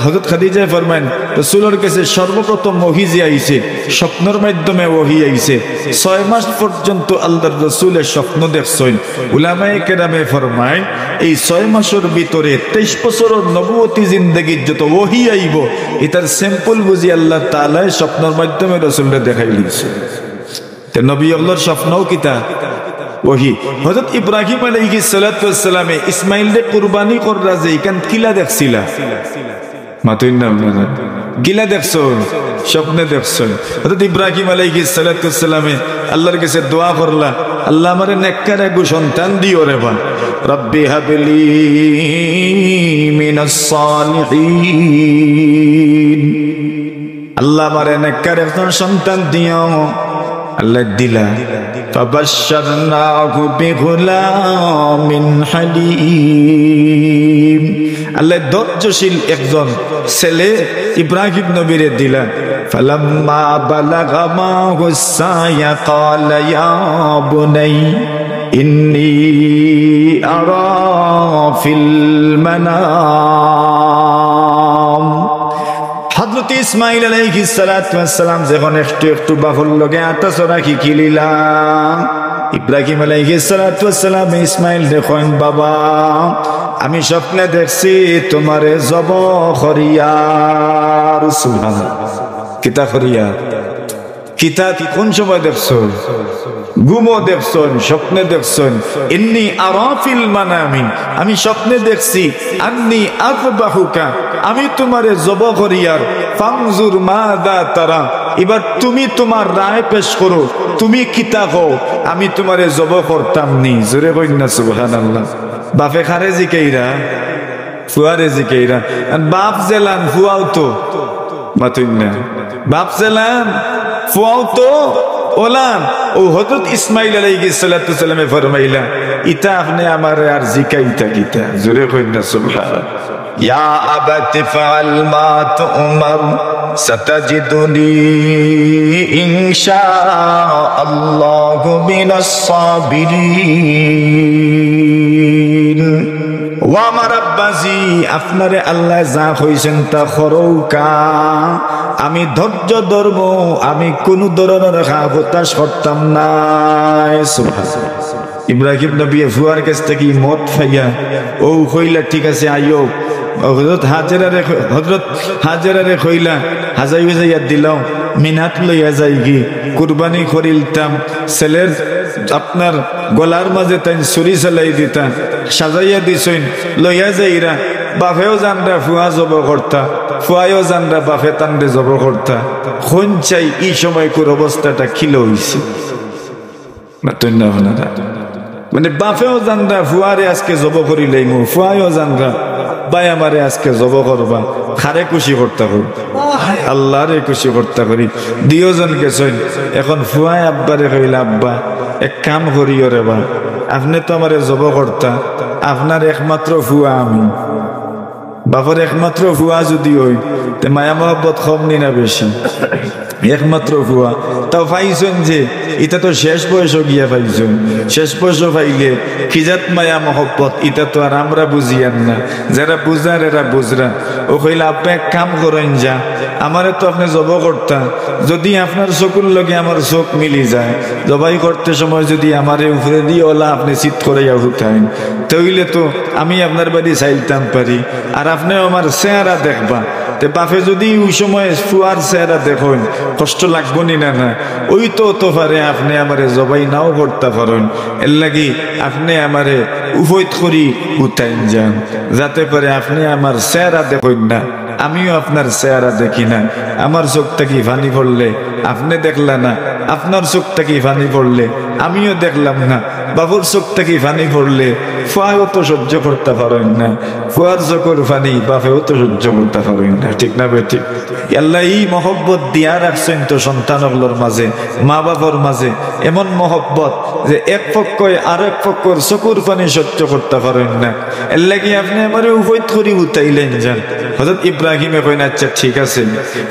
হযরত খাদিজা ফরমায়েন, রাসূলের কাছে সর্বপ্রথম ওহী যে আইছে স্বপ্নের মাধ্যমে ওহী আইছে। 6 মাস পর্যন্ত আল্লাহর রাসূলের স্বপ্ন দেখছেন। উলামায়ে কেরামে ফরমায় এই 6 মাসের ভিতরে 23 বছরের নবুয়তি জিন্দেগীর যত ওহী আইব এটার স্যাম্পল বুঝি আল্লাহ তাআলা স্বপ্নের মাধ্যমে রাসূলকে দেখাই দিয়েছে। তে নবী আল্লাহর স্বপ্নও কিতা ওহী। হযরত ইব্রাহিম আলাইহিস সালাতু ওয়াস সালামে ইসমাঈলকে কুরবানি করার যে ইকান কিলা দেখছিলা, মাতুই না আপনারা গিলা দেখছো, স্বপ্নে দেখছো। হযরত ইব্রাহিম আলাইহিস সালাতু ওয়াস সালামে আল্লাহর কাছে দোয়া করলা, আল্লাহ আমারে নেককার এক সন্তান দিও রে বা, রব্বি হাবলি মিনাস সালিহিন, আল্লাহ আমারে নেককার একজন সন্তান দিও। আল্লাহ দিলা। ফাবাশশারনাহু বিগুলামিন হালিম, আল্লাহ ধৈর্যশীল একজন ছেলে ইব্রাহিম নবীরে দিলা। ফালাম্মা বালাগা মাহুস সায়া ক্বালা ইয়া বুনাই ইন্নী আরা ফিল মানাম। হযরত ইসমাঈল আলাইহিস সালাতু ওয়াস সালাম যখন একটু একটু বাফর লগে আতাছরা শিখিলিলা, ইব্রাহিম আলাইহিস সালাতু ওয়াস সালাম ইসমাঈল দেখেন, বাবা আমি স্বপ্নে দেখছি তোমারে জবাহ করিয়া। সুবহানাল্লাহ, কিতা করিয়া? কিতা কোন সময় দেখছো? ঘুমো দেখছেন, স্বপ্নে দেখছেন। ইন্নী আরা ফিল মানামি, আমি স্বপ্নে দেখছি। আন্নী আযবাহুকা, আমি তোমারে জবাহ করিয়ার। ফানজুর মাযা তারা, এবার তুমি তোমার রায় পেশ করো, তুমি কিতা কও, আমি তোমারে জবাহ করতাম নি। জোরে কইন না সুবহানাল্লাহ। বাপে খারে জিকাইরা, ফুয়ারে জিকাইরা। বাপ জেলান ফুয়াও তো মাতুই না, বাপ জেলান ফুয়াও তো ওলান। ও হযরত ইসমাঈল আলাইহিস সালাতু ওয়াস সালামে ফরমাইলা, ইতা আপনি আমারে আর জিকাইতা কিতা? জোরে কইন না সুবহানাল্লাহ। ইয়া আবাতি ফাআল মা তুমার সাতাজিদুনি ইনশাআল্লাহু মিনাস সাবিরিন। ও আমার আব্বাজি, আপনারে আল্লাহ যা কইছেন তা করৌকা, আমি ধৈর্য ধরব, আমি কোন ধরনের হতাশ করতাম না। সুবহানাল্লাহ। ইব্রাহিম নবী ফুয়ার কাছ থেকে মত ফাইয়া ও কইলা, ঠিক আছে আইও। হযরত হাজেরারে কইলা, হাজাই যাইয়া দিলাম, মিনাত লইয়া যাই কি কুরবানি করিলতাম। ছেলের আপনার গলার মাঝে তাই ছুরি চালাই দিতা, সাজাইয়া দিছেন, লইয়া যাইরা। বাপেও জানরা ফুয়া জব করতা, ফুয়াইও জানরা বাপে তান্ডে জব করতা। কোন চাই এই সময় কোর অবস্থাটা খিলো হইছে না? মানে বাপেও জানরা ফুয়ারে আজকে জব করিলেই, ফুয়াইও জানরা ভাই আমারে আজকে জব করবা, খারে খুশি করতে করি, আল্লাহরে খুশি করতে করি। দুইজন গেছেন, এখন ফুয়াই আব্বারে কইলা, আব্বা এক কাম করিও রে বা, আপনি তো আমারে জব করতা, আপনার একমাত্র ফুয়া আমি। বাপর একমাত্র ফুয়া যদি হই তে মায়া মহব্বত কম নি না বেশি? একমাত্র ফুয়া তাও পাইছেন যে এটা তো শেষ বয়সও গিয়া পাইছেন। শেষ বয়সও পাইলে খিজাত মায়া মহব্বত এটা তো আর আমরা বুঝিয়ান না, যারা বুঝার এরা বুঝরা। ও কইলা, আপনি এক কাম করেন, যা আমারে তো আপনি জব করতা, যদি আপনার চকুর লগে আমার চোখ মিলি যায়, জবাই করতে সময় যদি আমারে উপরে দিয়ে ওলা আপনি চিত করাইয়া উঠাইন, তাইলে তো আমি আপনার বাড়ি চাইলতাম পারি, আর আপনিও আমার চেহারা দেখবা। তে বাপে যদি ওই সময় ফুয়ার চেহারা দেখেন, কষ্ট লাগবো নি না? না, ওই তো পারে আপনি আমারে জবাই নাও করতে পারেন। এর লাগি আপনি আমারে উভয়ত করি উঠাইন যান, যাতে করে আপনি আমার চেহারা দেখেন না, আমিও আপনার চেহারা দেখি না। আমার চোখটা কি ফানি পড়লে আপনি দেখলা না, আপনার চোখ থেকে পানি পড়লে আমিও দেখলাম না, বাবুর চোখ থেকে পানি পড়লে ফুয়াও তো সহ্য করতে পারেন না, ফুয়ার চোখের পানি বাপেও তো সহ্য করতে পারেন না, ঠিক না বে ঠিক? আল্লাহ এই মহব্বত দিয়া রাখছেন তো সন্তানগুলোর মাঝে, মা বাবার মাঝে, এমন মহব্বত যে এক পক্ষই আর এক পক্ষর চকুর পানি সহ্য করতে পারেন না। এর লাগি আপনি আমার উভয় করে উঠাইলেন যান। হযরত ইব্রাহিমে কইন আচ্ছা ঠিক আছে,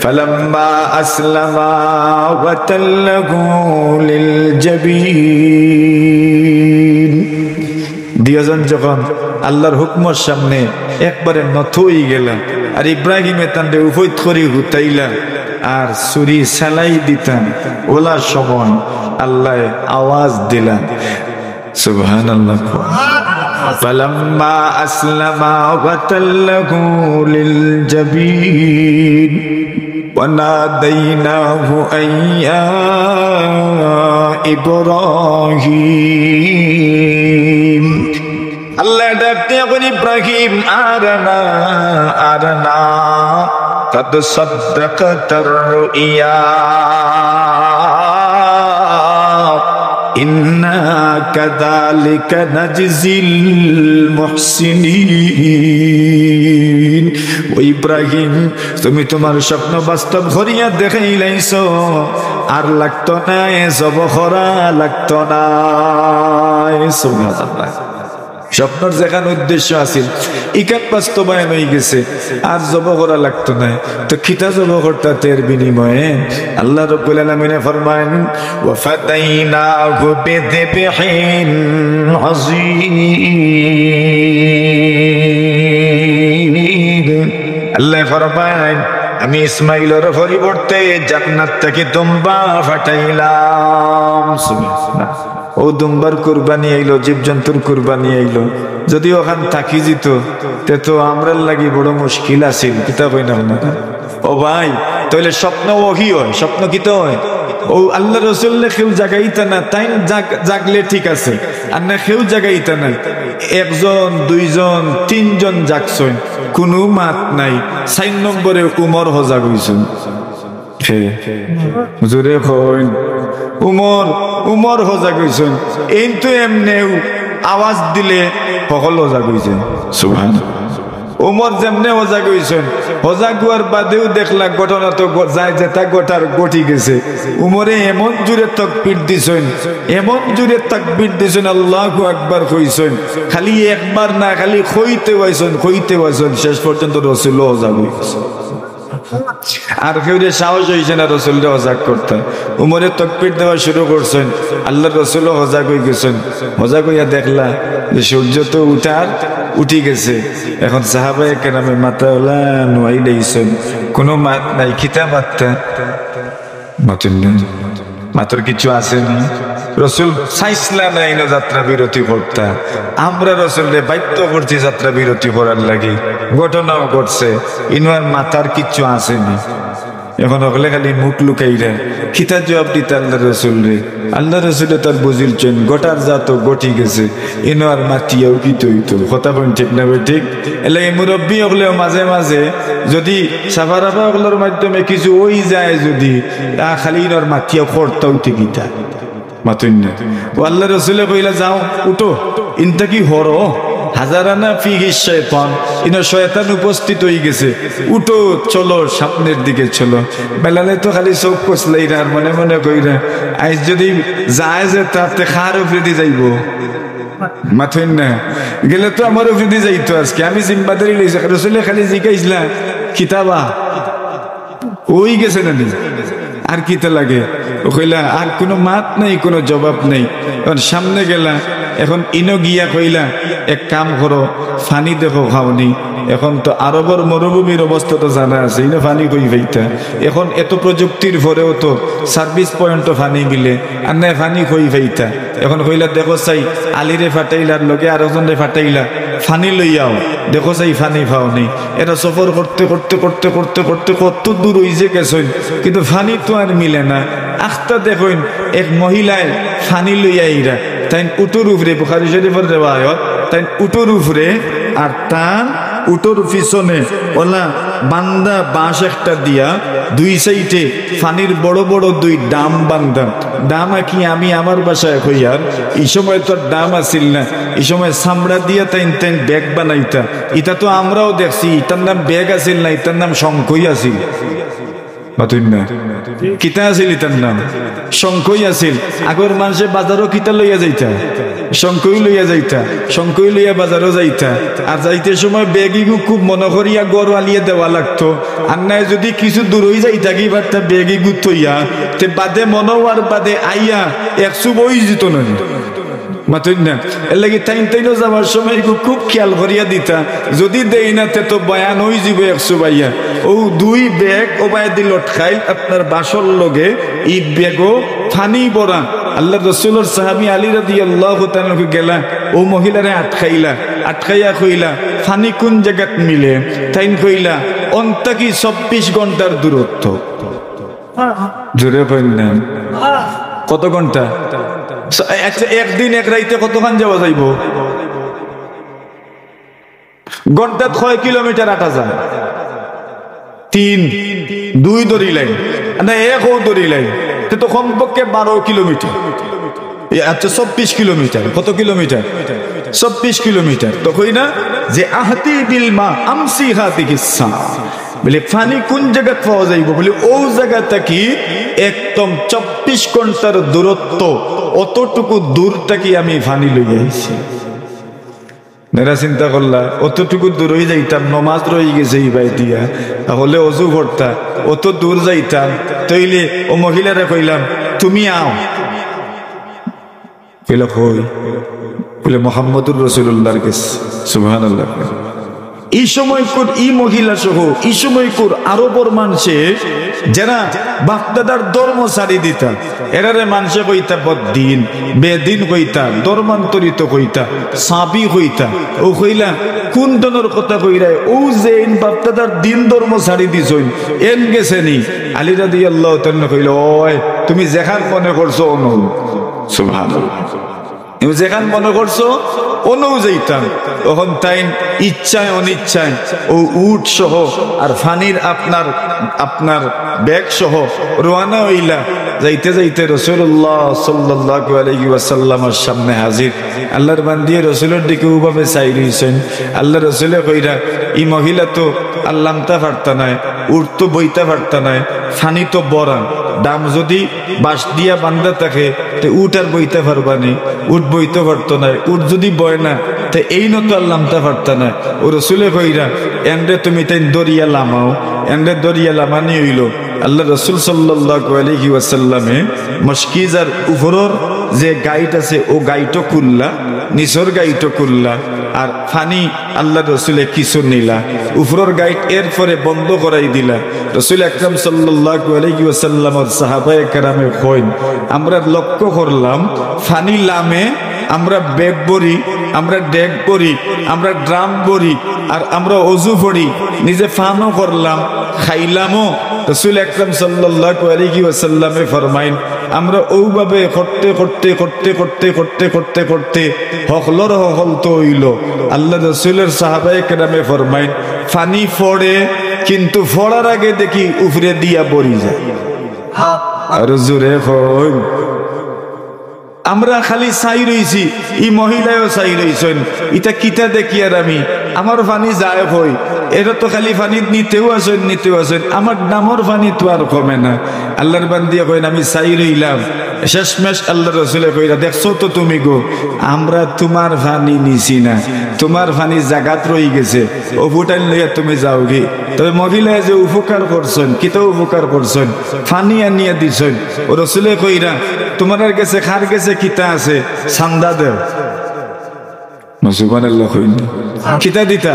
ফালাম্মা আসলামা ওয়া তাল্লাহু লিল জাবিন, দুইজন যখন আল্লাহর হুকমের সামনে একবারে নত হয়ে গেলাম, আর ইব্রাহিমে তান্ডে উভয় করে উঠাইলা আর ছুরি সেলাই দিতাম, ওলার সময় আল্লাহ আওয়াজ দিলাম, সুবহানাল্লাহ। ফালাম্মা আসলামা ওয়া তাল্লাহু লিল জাবিন ওয়া নাদাইনাহু আইয়া ইব্রাহিম। আল্লাহ ডাকতে এখন ইব্রাহিম আরানা আরানা قد صدقت الرؤيا إنا كذلك نجزي المحسنين। ও ইব্রাহিম, তুমি তোমার স্বপ্ন বাস্তব করিয়া দেখাইলাইছো, আর লাগতো না জব করা, লাগতো না। সুবহানাল্লাহ। স্বপ্নের যেখানে উদ্দেশ্য আছিল ইকাত বাস্তবায়ন হয়ে গেছে, আর জব করা লাগতো না, তো খিতা জব করতে এর বিনিময়ে আল্লাহ রাব্বুল আলামিন ফরমান ওয়া ফাতাইনাহু বিযিবহিন আযীম। আল্লাহ ফরমান আমি ইসমাইলের পরিবর্তে জান্নাত থেকে দুম্বা ফাটাইলাম। সুবহানাল্লাহ। ও দুম্বার কুরবানি আইলো, জীবজন্তুর কুরবানি আইলো, যদি ওখান থাকি যেত তে তো আমরার লাগি বড় মুশকিল আছিল, কিতাব হয় না। ও ভাই, তাহলে স্বপ্ন ওহি হয়, স্বপ্ন কি তো হয়? ও আল্লাহ রসুল্লাহ কেউ জাগাইতা না, তাই জাগলে ঠিক আছে, আর না কেউ জাগাইতা না, একজন দুইজন তিনজন জাগছেন, কোনো মাত নাই। 4 নম্বরে উমর হজাগ হইছেন, জোরে কইন উমর হজাগ হইছেন। এই তো এমনেও আওয়াজ দিলে সকল হজাগ হইছে। সুবহানাল্লাহ। উমর যেমনে হজাগ হইছেন, হজাগ হওয়ার বাদেও দেখলা ঘটনা তো যায় যেটা গোটার গটি গেছে। উমরে এমন জোরে তাকবীর দিছেন, এমন জোরে তাকবীর দিছেন, আল্লাহু আকবার কইছেন, খালি একবার না, খালি কইতে হইছেন, শেষ পর্যন্ত রাসূল হজাগ হইছে। আর কেউ সাহস হয়েছে না রসুলটা হজাগ করতে। উমরে তাকবীর দেওয়া শুরু করছেন, আল্লাহ রসুল হজাগ হয়ে গেছেন। হজাগ হইয়া দেখলা যে সূর্য তো উঠি গেছে। এখন সাহাবায়ে কেরামে মাথা ওলা নোয়াই দিয়েছেন, কোনো মাত নাই, খিতা মাতর কিছু আসেনি। রসুল চাইছিলা না ইনো যাত্রা বিরতি করতা, আমরা রসুলরে বাধ্য করছি যাত্রা বিরতি করার লাগে। ঘটনাও ঘটছে, ইনার মাথার কিচ্ছু আসেনি। এখন হলে খালি মুখ লুকাইরা খিতা জবাব দিতে আল্লাহ রসুল রে। আল্লাহ রসুলে তার বুঝিলছেন গোটার জাত গটি গেছে, ইনার মাটিয়াও কি তৈত কথা বলেন, ঠিক না ভাই? ঠিক। এলে মুরব্বী হলেও মাঝে মাঝে যদি সাফারাফা হলোর মাধ্যমে কিছু ওই যায়, যদি খালি ইনার মাটিয়াও খরতাও ঠিকিতা মাতুন না। ও আল্লাহ রসুলে কইলা যাও উঠো, ইনটা কি হর হাজারানা ফিহি শয়তান, ইনো শয়তান উপস্থিত হয়ে গেছে, উঠো চলো সামনের দিকে চলো। বেলালে তো খালি চোখ কষলাইরা আর মনে মনে কইরা আজ যদি যায় যে তাতে খার উপরে যাইব, মাথুন না গেলে তো আমার উপরে যাইতো। আজকে আমি জিম্মাদারি লইছি, রসুলে খালি জিজ্ঞাসলা কিতাবা ওই গেছে না আর কিতা লাগে। ও কইলা আর কোনো মাত নাই, কোনো জবাব নেই। এখন সামনে গেলা, এখন ইনো গিয়া কইলা এক কাম করো, ফানি দেখো খাওনি। এখন তো আরবের মরুভূমির অবস্থা তো জানা আছে, ইনো ফানি কই ভাইতা। এখন এত প্রযুক্তির পরেও তো সার্ভিস পয়েন্টও ফানি মিলে, আর নাই ফানি কই ভাইতা। এখন কইলা দেখো চাই আলিরে ফাটাইলার লগে আরেকজনরে ফাটাইলা, ফানি লইয়াও দেখো চাই ফানি পাও নেই। এটা সফর করতে করতে করতে করতে করতে কত দূর হইছে গেছেন, কিন্তু ফানি তো আর মিলে না। আখতা দেখুন এক মহিলায় ফানি লইয়া ইরা, তাই উটোর উপরে, বুখারী শরীফের রিওয়ায়াত, তাই উটোর উপরে আর তার উটোর পিছনে ওলা বান্দা বাঁশ একটা দিয়া দুই সাইডে পানির বড় বড় দুই ডাম বান্ধা। ডাম কি আমি আমার বাসায় হইয়ার এই সময় তো ডাম আসিল না, এই সময় চামড়া দিয়া তাইন তাইন ব্যাগ বানাইতা। এটা তো আমরাও দেখছি, এটার নাম ব্যাগ আসিল না, এটার নাম শঙ্কই আসিল। কিতা আছিল এটার নাম? শঙ্কই আছিল। আগর মানুষে বাজারও কিতা লইয়া যাইতা, শঙ্কই লইয়া যাইতা, শঙ্কই লইয়া বাজারও যাইতা। আর যাইতে সময় বেগিগু খুব মনে করিয়া গড় আলিয়ে দেওয়া লাগতো। আর নাই যদি কিছু দূর হয়ে যাইতা কি বার্তা বেগিগু থইয়া তে বাদে মনোয়ার বাদে আইয়া একশো বই যেত না। মাতুন না এর লাগি টাইম টাইনও যাওয়ার সময় খুব খেয়াল করিয়া দিতা, যদি দেই না তে তো বয়ান হয়ে যাবে একশো বাইয়া। ও দুই ব্যাগ ও বাই দিল খাইল আপনার বাসর লগে এই ব্যাগও ফানি বড়া। আল্লাহ রসুলের সাহাবী আলী রাদিয়াল্লাহু তাআলা গেলা, ও মহিলারে আটকাইলা, আটকাইয়া কইলা ফানি কোন জায়গাত মিলে? তাইন কইলা অন্তাকি 24 ঘন্টার দূরত্ব। জোরে কইলেন কত ঘন্টা? একদিন এক রাইতে কতক্ষণ যাওয়া যাইব? ঘন্টা 6 কিলোমিটার আটা যায়। 3 2 দড়ি লাইন না 1 দড়ি লাইন তো কমপক্ষে 12 কিলোমিটার। আচ্ছা 24 কিলোমিটার। কত কিলোমিটার? 24 কিলোমিটার। তো কই না যে আহতি বিল মা আমসি হাতি কিসা বলে পানি কোন জায়গা পাওয়া যাইব? বলে ও জায়গাটা কি একদম 24 ঘন্টার দূরত্ব, অতটুকু দূরটা কি আমি পানি লইয়া আইছি। মেরা চিন্তা করলা অতটুকু দূর হয়ে যাইতাম, নমাজ রয়ে গেছে এই বাই দিয়া, তাহলে অজু করতাম, অত দূর যাইতাম। তইলে ও মহিলারে কইলাম তুমি আও, কইলা কই? বলে মোহাম্মদুর রাসূলুল্লাহর কাছে। সুবহানাল্লাহ। এই সময় এই মহিলা সহ এই সময় আরবর মানুষে যারা বাপদাদার ধর্ম ছাড়ি দিতা, এরারে মানুষে কইতা বদ্দিন, বেদিন কইতা, ধর্মান্তরিত কইতা, সাবি কইতা। ও কইলা কোন ধরনের কথা কইরা? ও যে বাপদাদার দিন ধর্ম ছাড়ি দিছইন এন গেছে নি? আলী রাদিয়াল্লাহু তাআলা কইল ওই তুমি যেখান মনে করছো অনু। সুবহানাল্লাহ। তুমি যেখান মনে করছো অনু যাইতাম। তখন তাই ইচ্ছায় অনিচ্ছায় ও উট সহ আর ফানির আপনার ব্যাগ সহ রওনা হইলা। যাইতে যাইতে রাসূলুল্লাহ সাল্লাল্লাহু আলাইহি ওয়াসাল্লামের সামনে হাজির। আল্লাহর বান্দি রাসূলের দিকে ওভাবে চাই রইছেন। আল্লাহ রাসূলে কইরা এই মহিলা তো আল্লামতা পারতা নাই, উট তো বইতা পারতা নাই, ফানি তো বড়া, দাম যদি বাঁশ দিয়া বান্ধা থাকে তো উট আর বইতে পারবানি, উট বইতে পারতো না। উট যদি বয় না তো এই নত আল্লামতা পারতা না। ও রসুলে কইরা এন্ডে তুমি তাই দরিয়া লামাও, এন্ডে দরিয়া লামানি হইল। আল্লাহ রসুল সাল্লাল্লাহু আলাইহি ওয়াসাল্লামে মশকিজার উপরের যে গাইট আছে ও গাইটও খুললা, নিচর গাইটও খুললা, আর ফানি আল্লাহ রসুলে কিছু নিলা, উপরের গাইট এরপরে বন্ধ করাই দিলা। রসুল আকরাম সাল্লাল্লাহু আলাইহি ওয়াসাল্লামের সাহাবায়ে কেরামে কইন আমরা লক্ষ্য করলাম ফানি লামে আমরা ব্যাগ বড়ি, আমরা ডেক বড়ি, আমরা ড্রাম বড়ি, আর আমরা অজু পড়ি, নিজে ফানও করলাম, খাইলামও। রাসূল আকরাম সাল্লাল্লাহু আলাইহি ওয়াসাল্লামে ফরমাইন আমরা ওইভাবে করতে করতে করতে করতে করতে করতে করতে হকলর হকল তো হইল। আল্লাহ রাসূলের সাহাবায়ে কেরামে ফরমাইন ফানি ফড়ে, কিন্তু ফড়ার আগে দেখি উপরে দিয়া পড়ি যায়। আর জোরে হয় আমরা খালি চাই রইছি, ই মহিলায়ও চাই রইছেন। ইটা কিতা দেখি আর আমি আমার পানি যায় হই, এটা তো খালি পানি নিতেও আছেন, আমার নামর পানি তো আর কমে না। আল্লাহর বান্দিয়া কইন আমি চাই রইলাম, শেষমেশ আল্লাহ রসুলে কইরা দেখছো তো তুমি গো আমরা তোমার পানি নিছি না, তোমার পানি জাগাত রয়ে গেছে, ও ফুটাইল লইয়া তুমি যাও গে। তবে মহিলায় যে উপকার করছেন, কিতা উপকার করছেন, পানি আনিয়া দিছেন। ও রসুলে কইরা তোমার গেছে খার গেছে কিতা আছে সান্দা দেও। সুবহানাল্লাহ। কিতা দিতা?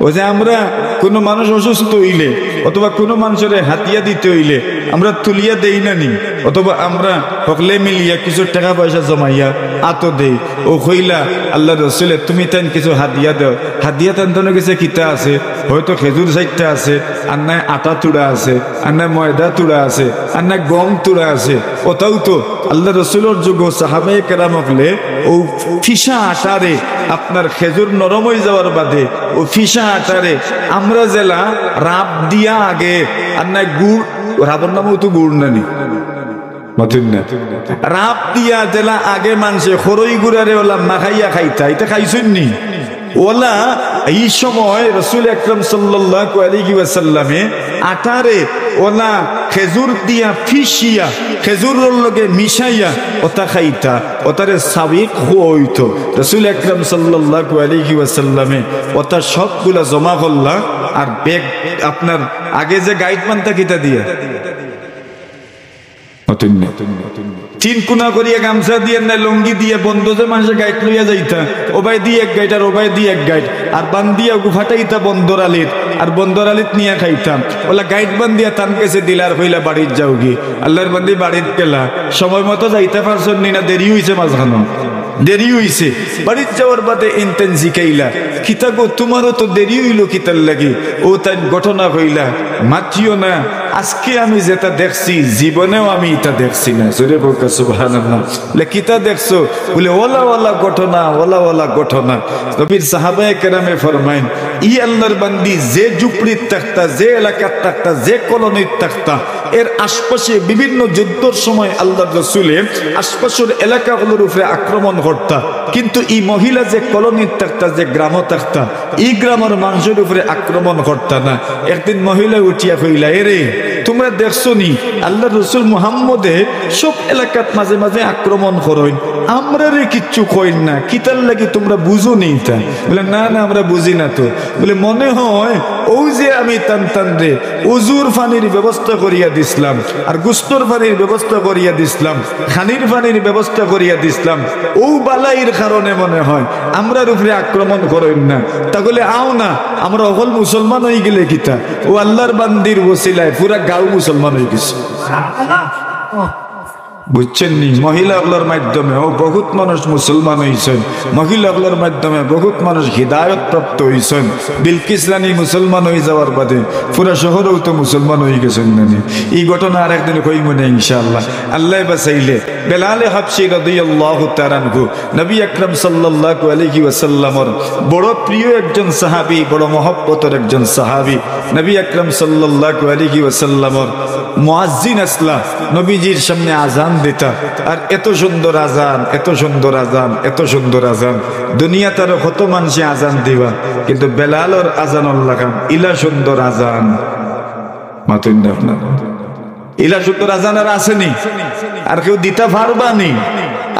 ও যে আমরা কোনো মানুষ অসুস্থ হইলে অথবা কোনো মানুষের হাতিয়া দিতে হইলে আমরা তুলিয়া দেই না নি, অথবা আমরা সকলে মিলিয়া কিছু টাকা পয়সা জমাইয়া আতো দেই। ও কইলা আল্লাহ রসুলে তুমি তেন কিছু হাদিয়া দাও, হাদিয়া তেন গেছে কিতা আছে হয়তো খেজুর 4টা আছে, আর নাই আটা তুড়া আছে, আর নাই ময়দা তুড়া আছে, আর নাই গম তুড়া আছে। ওটাও তো আল্লাহ রসুলের যুগ সাহাবায়ে কেরাম হলে ও ফিসা আটারে আপনার খেজুর নরম হয়ে যাওয়ার বাদে ও ফিসা আটারে আমরা জেলা রাব দিয়া আগে, আর নাই গুড়, রাবর নামও তো গুড় নানি রাব দিয়া জেলা আগে মানুষে খরই গুড়ারে ওলা মাখাইয়া খাইতা, এটা খাইছেন নি ওলা। এই সময় রসুল আকরাম সাল্লাল্লাহু আলাইহি ওয়াসাল্লামে আটারে ওলা খেজুর দিয়া ফিসিয়া খেজুরের লগে মিশাইয়া ওটা খাইতা, ওটারে সাবিক হইতো। রসুল আকরাম সাল্লাল্লাহু আলাইহি ওয়াসাল্লামে ওটা সবগুলা জমা করলা আর ব্যাগ আপনার আগে যে গাইড মানতা কিতা দিয়া তিন কোনা করিয়া গামছা দিয়ে না লুঙ্গি দিয়ে বন্ধ যে মানুষের গাইড লইয়া যাইতা, ওবাই দিয়ে এক গাইড আর ওবাই দিয়ে এক গাইড আর বান্দিয়া গুফাটাইতা বন্দর আলিত আর বন্দর আলিত নিয়ে খাইতাম। ওলা গাইড বান্দিয়া তান কেসে দিলার হইলা বাড়ির যাও গি, আল্লাহর বান্দি বাড়ির গেলা সময় মতো যাইতে পারছেন নি না দেরি হইছে, মাঝখানো দেরি হইছে। বাড়ির যাওয়ার বাদে ইনতেন জিকাইলা কিতা গো তোমারও তো দেরি হইল কিতার লাগি, ও তাই ঘটনা কইলা মাতিও না, আজকে আমি যেটা দেখছি জীবনেও আমি এটা দেখছি না। জোরে বলকা সুবহানাল্লাহ। বলে কিতা দেখছো? বলে ওলা ওলা ঘটনা, ওলা ওলা ঘটনা। নবীর সাহাবায়ে কেরামে ফরমাইন ই আল্লাহর বান্দি যে ঝুপড়ির থাকতা, যে এলাকার থাকতা, যে কলোনির থাকতা, এর আশপাশে বিভিন্ন যুদ্ধের সময় আল্লাহর রাসূলের আশপাশের এলাকাগুলোর উপরে আক্রমণ করতা, কিন্তু এই মহিলা যে কলোনির থাকতা, যে গ্রাম থাকতা, এই গ্রামের মানুষের উপরে আক্রমণ করতা না। একদিন মহিলা উঠিয়া কইলা, এরে তোমরা দেখছো নি আল্লাহ রসুল মুহাম্মদে সব এলাকাত মাঝে মাঝে আক্রমণ করেন, আমরা রে কিচ্ছু কইন না, কিতার লাগি তোমরা বুঝো নি তা? বলে না না আমরা বুঝি না তো। বলে মনে হয় ও যে আমি টান টান রে উজুর পানির ব্যবস্থা করিয়া দিছিলাম, আর গুস্তর পানির ব্যবস্থা করিয়া দিছিলাম, খানির পানির ব্যবস্থা করিয়া দিছিলাম, ও বালাইর কারণে মনে হয় আমরার উপরে আক্রমণ করেন না। তাহলে আও না আমরা অকল মুসলমান হয়ে গেলে কিতা, ও আল্লাহর বান্দির ওসিলায় পুরা গাঁও মুসলমান হয়ে গেছে। বুঝছেন নি? মহিলাগুলোর মাধ্যমে ও বহুত মানুষ মুসলমান হয়েছেন, মহিলাগুলোর মাধ্যমে বহুত মানুষ হিদায়ত প্রাপ্ত হয়েছেন। বিলকিস রানী মুসলমান হয়ে যাওয়ার বাদে পুরা শহরেও তো মুসলমান হয়ে গেছেন নানি। এই ঘটনা আর একদিন কইব না ইনশাআল্লাহ, আল্লাহ বাসাইলে। বেলালে হাবশী রাদিয়াল্লাহু তাআলা আনহু নবী আকরাম সাল্লাল্লাহু আলাইহি ওয়াসাল্লামের বড় প্রিয় একজন সাহাবী, বড় মহব্বতের একজন সাহাবী। নবী আকরাম সাল্লাল্লাহু আলাইহি ওয়াসাল্লামের মুয়াজ্জিন আসলা নবীজির সামনে আজান দিতা, আর এত সুন্দর আজান, এত সুন্দর আজান, এত সুন্দর আজান। দুনিয়া তার কত মানুষে আজান দিবা, কিন্তু বেলালর আজান লাগান ইলা সুন্দর আজান মাতুন না আপনার। ইলা সুন্দর আজান আর আসেনি, আর কেউ দিতে পারবানি,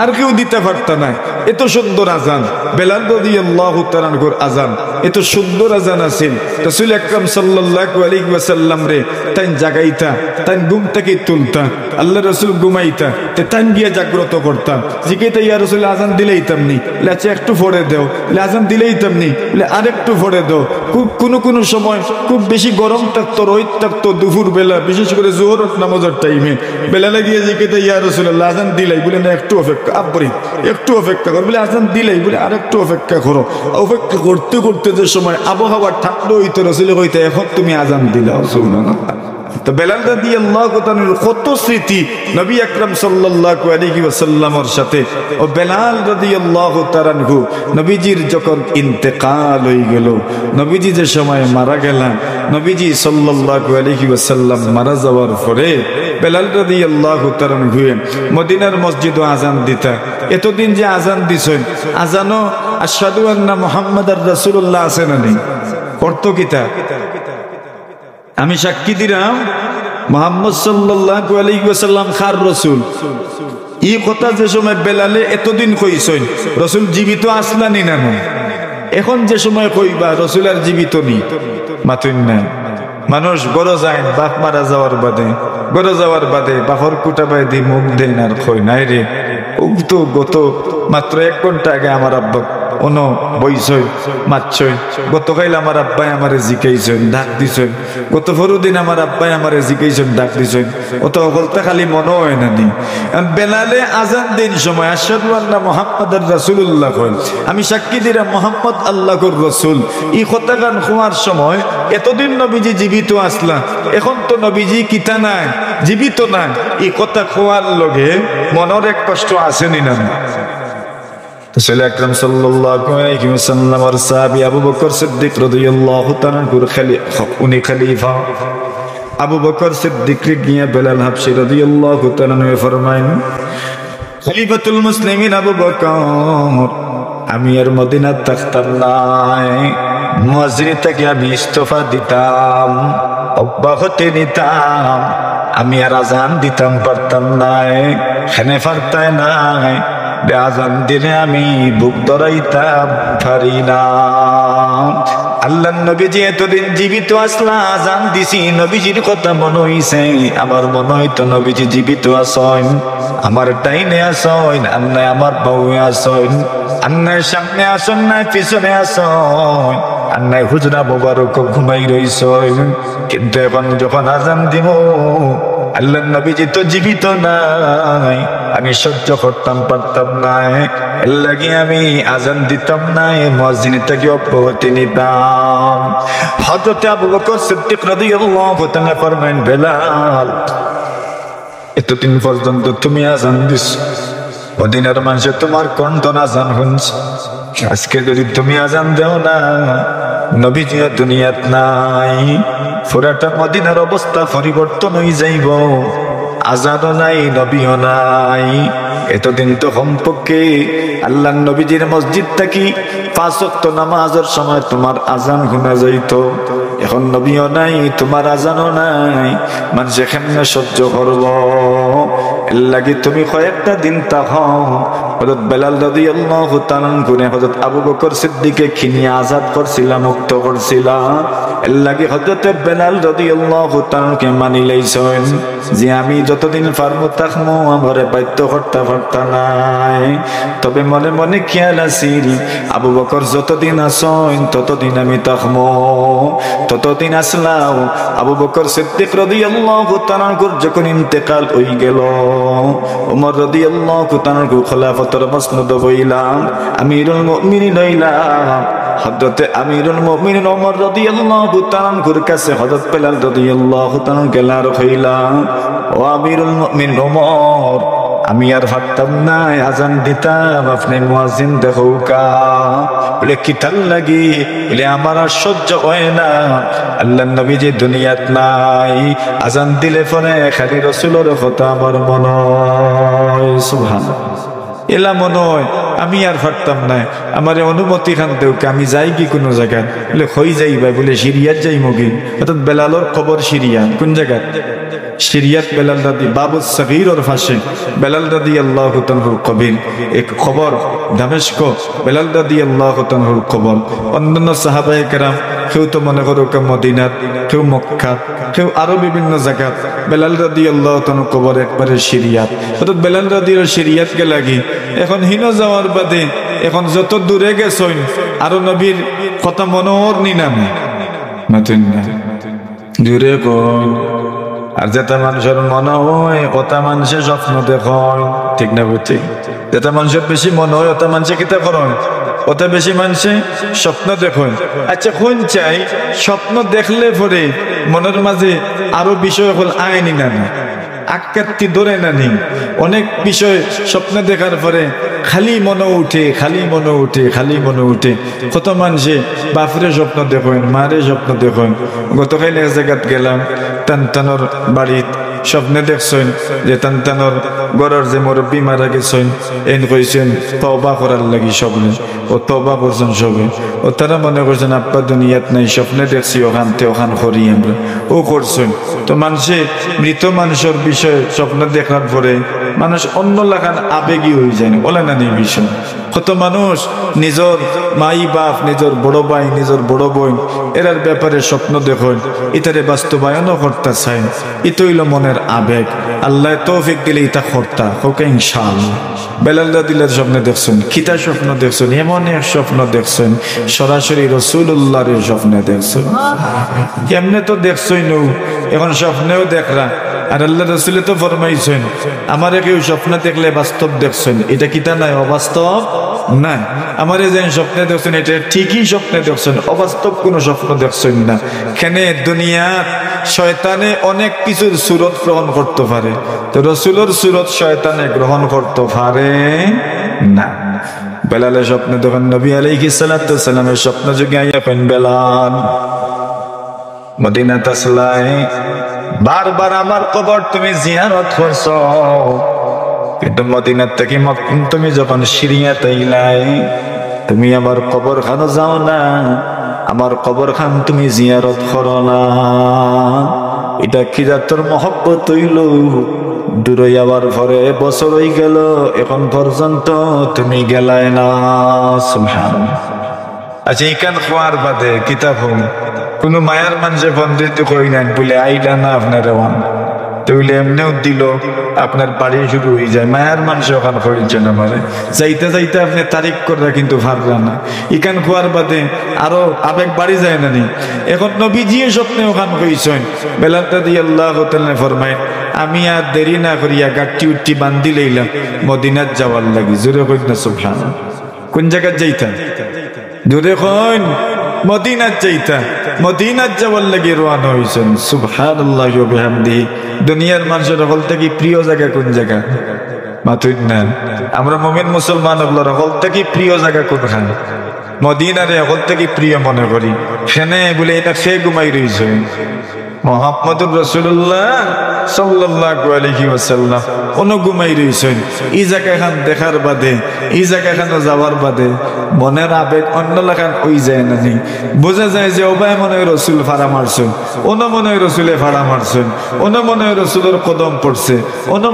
আর কেউ দিতে পারত না। এত সুন্দর আজান বেলাল রাদিয়াল্লাহু তাআলা আনহুর আজান, এত সুন্দর আজান আছেন। রাসূল আকরাম সাল্লাল্লাহু আলাইহি ওয়াসাল্লাম রে তাই জাগাইতা, তাই ঘুম থেকে তুলতা, আল্লাহ রাসূল ঘুমাইতা, তাই গিয়ে জাগ্রত করতাম। জিগাইতা ইয়া রাসূল আজান দিলেইতাম নি, আচ্ছা একটু পড়ে দাও, আজান দিলেইতাম নি, আরেকটু পড়ে দাও। খুব কোনো সময় খুব বেশি গরম থাকতো, রোদ থাকতো দুপুর বেলা, বিশেষ করে জোহর নামাজের টাইমে বেলালে গিয়ে জিগাইতা ইয়া রাসূলুল্লাহ আজান দিলাই, বলে না একটু অপেক্ষা, আব্বরি একটু অপেক্ষা কর, বলে আজান দিলাই, বলে আরেকটু অপেক্ষা করো। অপেক্ষা করতে করতে যে সময় আবহাওয়া ঠান্ডা হইতো, রাসূল কইতে এখন তুমি আজান দিলাও। সুবহানাল্লাহ। তো বেলাল রাদিয়াল্লাহু তাআলা কত স্মৃতি নবী আকরাম সাল্লাল্লাহু আলাইহি ওয়াসাল্লামের সাথে। ও বেলাল রাদিয়াল্লাহু তাআলা আনহু নবীজির যখন ইন্তেকাল হয়ে গেল, নবীজি যে সময় মারা গেলেন, নবীজি সাল্লাল্লাহু আলাইহি ওয়াসাল্লাম মারা যাওয়ার পরে বেলাল রাদিয়াল্লাহু তাআলা আনহু মদিনার মসজিদে আজান দিতা। এতদিন যে আজান দিছেন, আজানও আশহাদু আন্না মুহাম্মাদার রাসূলুল্লাহ আছে না নেই? অর্থ কিতা? আমি সাক্ষী দিলাম মুহাম্মদ সাল্লাল্লাহু আলাইহি ওয়াসাল্লাম খার রাসূল। এই কথা যে সময় বেলালে এতদিন কইছেন, রাসূল জীবিত আসলানি না না? এখন যে সময় কইবা রাসূল আর জীবিত নি, মাতুন না। মানুষ গড় যায় বাপ মারা যাওয়ার বাদে, গড় যাওয়ার বাদে বাপর কুটা বাই দি মুখ দেন আর কই নাই রে, ও তো গত মাত্র 1 ঘন্টা আগে আমার আব্বা অন বইছই মারছই। গতকাল আমার আব্বাই আমারে জিকাইছেন ডাক দিছেন, গত পরদিন আমার আব্বাই আমারে জিকাইছেন ডাক দিছেন। অত বলতে খালি মনে হয় না নি। বেলালে আজান দিন সময় আশহাদু আন্না মুহাম্মাদার রাসূলুল্লাহ কইল, আমি সাক্ষী দিলাম মুহাম্মদ আল্লাহর রাসূল। এই কথা গান খোয়ার সময় এতদিন নবীজি জীবিত আসলা, এখন তো নবীজি কিতা নাই, জীবিত নাই। এই কথা খোয়ার লগে মনের এক কষ্ট আসেনি না? রাসূল আকরাম সাল্লাল্লাহু আলাইহি ওয়াসাল্লাম আর সাহাবী আবু বকর সিদ্দিক রাদিয়াল্লাহু তাআলা উনি খলিফা। আবু বকর সিদ্দিক গিয়ে বেলাল হাবশী রাদিয়াল্লাহু তাআলা ফরমাইন, খলিফাতুল মুসলিমিন আবু বকর, আমি আর মদিনা থাকতাম নাই, মুয়াজ্জিন থেকে আমি ইস্তফা দিতাম, অব্যাহতি নিতাম, আমি আর আজান দিতাম পারতাম নাই, খেনে পারতাই নাই, আজান দিলে আমি বুক ধরাইতাম পারি না। আল্লাহর নবীজি এতদিন জীবিত আসলা, আজান দিছি, নবীজির কথা মনে হইছে, আমার মনে হইতো নবীজি জীবিত আসেন, আমার টাইনে আসেন, আন্না আমার বউয়ে আসেন, আন্নার সামনে আসেন নাই পিছনে আসেন, আন্নাই হুজরা মোবারক ঘুমাই রইছেন। কিন্তু এখন যখন আজান দিব, আল্লাহর নবীজি তো জীবিত নাই, আমি সহ্য করতাম পারতাম নাই, এর লাগি আমি আজান দিতাম নাই, মুয়াজ্জিনের থেকে অব্যাহতি নিতাম। হযরত আবু বকর সিদ্দিক রাদিয়াল্লাহু তাআলা ফরমাইন, বেলাল, এতদিন পর্যন্ত তুমি আজান দিস, মদিনার মানুষে তোমার কণ্ঠ আজান শুনছে, আজকে যদি তুমি আজান দেও না, নবীজি দুনিয়াত নাই, পুরাটা মদিনার অবস্থা পরিবর্তন হয়ে যাইব, আজানও নাই, নবীও নাই। এতদিন তো কমপক্ষে আল্লাহর নবীজির মসজিদ থাকি 5 ওয়াক্ত নামাজের সময় তোমার আজান শোনা যাইত, এখন নবীও নাই, তোমার আজানও নাই, মানুষ এখানে সহ্য করব, এর লাগি তুমি কয়েকটা দিন থাকো। হযরত বেলাল রাদিয়াল্লাহু তাআলা গুনে হযরত আবু বকর সিদ্দিককে খিনিয়া আজাদ করছিলাম, মুক্ত করছিলাম, এর লাগি হযরত বেলাল রাদিয়াল্লাহু তাআলাকে মানি লইছেন যে আমি যতদিন পারবো থাকবো, আমারে বাধ্য করতে পারতা নাই। তবে মনে মনে খেয়াল আছিল, আবু বকর যতদিন আসেন ততদিন আমি থাকবো। ততদিন আসলাম, আবু বকর সিদ্দিক রাদিয়াল্লাহু তাআলা যখন ইন্তেকাল হয়ে গেল, ওমর রাদিয়াল্লাহু তাআলা খলিফাতুর মসনদ হইলাম, আমিরুল মুমিনিন হইলাম। হযরত আমিরুল মুমিনিন ওমর রাদিয়াল্লাহু তাআলার কাছে হযরত বেলাল রাদিয়াল্লাহু তাআলা গেলার হইলাম, ও আমিরুল মুমিনিন ওমর, আমি আর ভাবতাম না আজান দিতাম, আপনি মুয়াজ্জিন দেখোকা। বলে কিতাল লাগি? বলে আমার আর সহ্য হয় না, আল্লাহর নবী যে দুনিয়াত নাই, আজান দিলে পরে খালি রাসূলের কথা আমার মনে হয়। সুবহানাল্লাহ, এলা মনে হয় আমি আর পারতাম না, আমার অনুমতি খান দেও, আমি যাই কি কোনো জায়গায়? বলে হই যাই ভাই, বলে সিরিয়াত যাই মগি। অর্থাৎ বেলালর খবর সিরিয়া কোন জায়গা? সিরিয়াত বেলাল দাদি বাবু সগীরর ফাঁসে বেলাল দাদি আল্লাহ তাআলার কবির এক খবর, দামেস্ক বেলাল দাদি আল্লাহ তাআলার খবর। অন্যান্য সাহাবায়ে কেরাম কেউ তো মনে করো মদিনাত, কেউ মক্কা, কেউ আরো বিভিন্ন জায়গা, বেলাল দাদি আল্লাহ তাআলার কবর একবারে সিরিয়াত। অর্থাৎ বেলাল দাদির সিরিয়াত কে লাগি এখন হিন যাওয়ার বাদে এখন যত দূরে গেছেন আরো নবীর কথা মনোহর নিনাম নতুন না দূরে কোন। আর যেটা মানুষের মনে হয় ওটা মানুষের স্বপ্ন দেখেন, ঠিক না বুঝছি? যেটা মানুষের বেশি মনে হয় ওটা মানুষে কিতা করেন, ওটা বেশি মানুষে স্বপ্ন দেখেন। আচ্ছা কোন চাই স্বপ্ন দেখলে পরে মনের মাঝে আরো বিষয় হল আইনি না আক্কাতি ধরে না নি, অনেক বিষয় স্বপ্ন দেখার পরে খালি মনে উঠে, খালি মনে উঠে, খালি মনে উঠে। কত মানুষে বাপরে স্বপ্ন দেখেন, মারে স্বপ্ন দেখেন। গতকাল এক জায়গাত গেলাম, টানটানোর বাড়িত স্বপ্নে দেখছেন যে টানটানোর গড়ের যে মুরব্বী মারা গেছেন, এন কইছেন তওবা করার লাগি স্বপ্নে, ও তওবা করছেন সবে। ও তারা মনে করছেন আব্বা দুনিয়াত নাই, স্বপ্নে দেখছি ওখানতে ওখান করি আমরা, ও করছেন। তো মানুষে মৃত মানুষের বিষয়ে স্বপ্ন দেখার পরে মানুষ অন্য লাগান আবেগী হয়ে যায়, বলে না এই বিষয়। কত মানুষ নিজের মাই বাপ, নিজের বড় ভাই, নিজের বড় বোন এরার ব্যাপারে স্বপ্ন দেখেন, ইতারে বাস্তবায়নও করতে চাই। ইতো হইল মনের আবেগ। আল্লাহ তৌফিক দিলে ইতা করতা হোক ইনশাআল্লাহ। বেলাল্লাহ দিলের স্বপ্নে দেখছেন, কিতা স্বপ্ন দেখছেন? এমন এক স্বপ্ন দেখছেন সরাসরি রাসূলুল্লাহর স্বপ্নে দেখছেন। কেমনে তো দেখছই নৌ, এখন স্বপ্নেও দেখরা। আর আল্লাহ রাসূল তো ফরমাইছেন আমারে কেউ স্বপ্ন দেখলে বাস্তব দেখছেন, এটা কিতা নাই অবাস্তব না। আমারে যে স্বপ্নে দেখছেন এটা ঠিকই স্বপ্নে দেখছেন, অবাস্তব কোনো স্বপ্ন দেখছেন না। কেন? দুনিয়া শয়তানে অনেক কিছুর সুরত গ্রহণ করতে পারে, তো রাসূলের সুরত শয়তানে গ্রহণ করতে পারে না। বেলালের স্বপ্নে দেখেন নবী আলাইহিস সালাতু ওয়াস সালামের স্বপ্ন যুগে আইয়া পেন বেলাল মদিনা তাসলায় বারবার আমার কবর তুমি জিয়ারত করছো, কিন্তু মদিনা থেকে তুমি যখন সিরিয়াতে ইলাই তুমি আমার কবর খানো যাও না, আমার কবর খান তুমি জিয়ারত করো না। এটা কি তোর মহব্বত হইল? দূরে যাওয়ার পরে বছর হয়ে গেল, এখন পর্যন্ত তুমি গেলাই না। সুবহানাল্লাহ। আচ্ছা ইকান খোয়ার বাদে কিতাব হোক কোন মায়ার মানুষে বন্ধুত্ব করি নাই বলে আইলা না আপনার তৈলে এমনিও দিল আপনার বাড়ি শুরু হয়ে যায়। মায়ার মানুষ ওখান করেছেন আমারে যাইতে যাইতে আপনি তারিখ করে কিন্তু ভাবলেন না। ইকান খোয়ার বাদে আরো আবেগ বাড়ি যায় না নি। এখন নবীজি স্বপ্নে ওখান কইছেন বেলালটা দিয়ে আল্লাহ ফরমাইন আমি আর দেরি না করিয়া গাঠি উঠি বান্ধি লইলাম মদিনাত যাওয়ার লাগি। জোরে কই না সুবহানাল্লাহ। কোন জায়গায় যাইতা? জোরে কইন মদিনাত যাইতা। মদিনাত যাওয়ার লাগি রওনা হইছেন। সুবহানাল্লাহি ওয়া বিহামদিহি। দুনিয়ার মানুষের হল থেকে প্রিয় জায়গা কোন জায়গা? মাতুন না আমরা মুমিন মুসলমান হল থেকে প্রিয় জায়গা কোনখানে? মদিনারে হল থেকে প্রিয় মনে করি। সেনে বলে এটা সে ঘুমাই রইছে মুহাম্মদুর রাসূলুল্লাহ সাল্লাল্লাহু আলাইহি ওয়াসাল্লাম ঘুমাই রইছেন। এই জায়গাখান দেখার বাদে, এই জায়গাখানে যাওয়ার বাদে মনের আবেগ অন্য লাখান ওই যায় না। বোঝা যায় যে ওবাই মনে হয় রসুল ফাড়া মারছেন, মনে হয় রসুলে ফাড়া মারছেন, মনে হয় রসুলের কদম পড়ছে,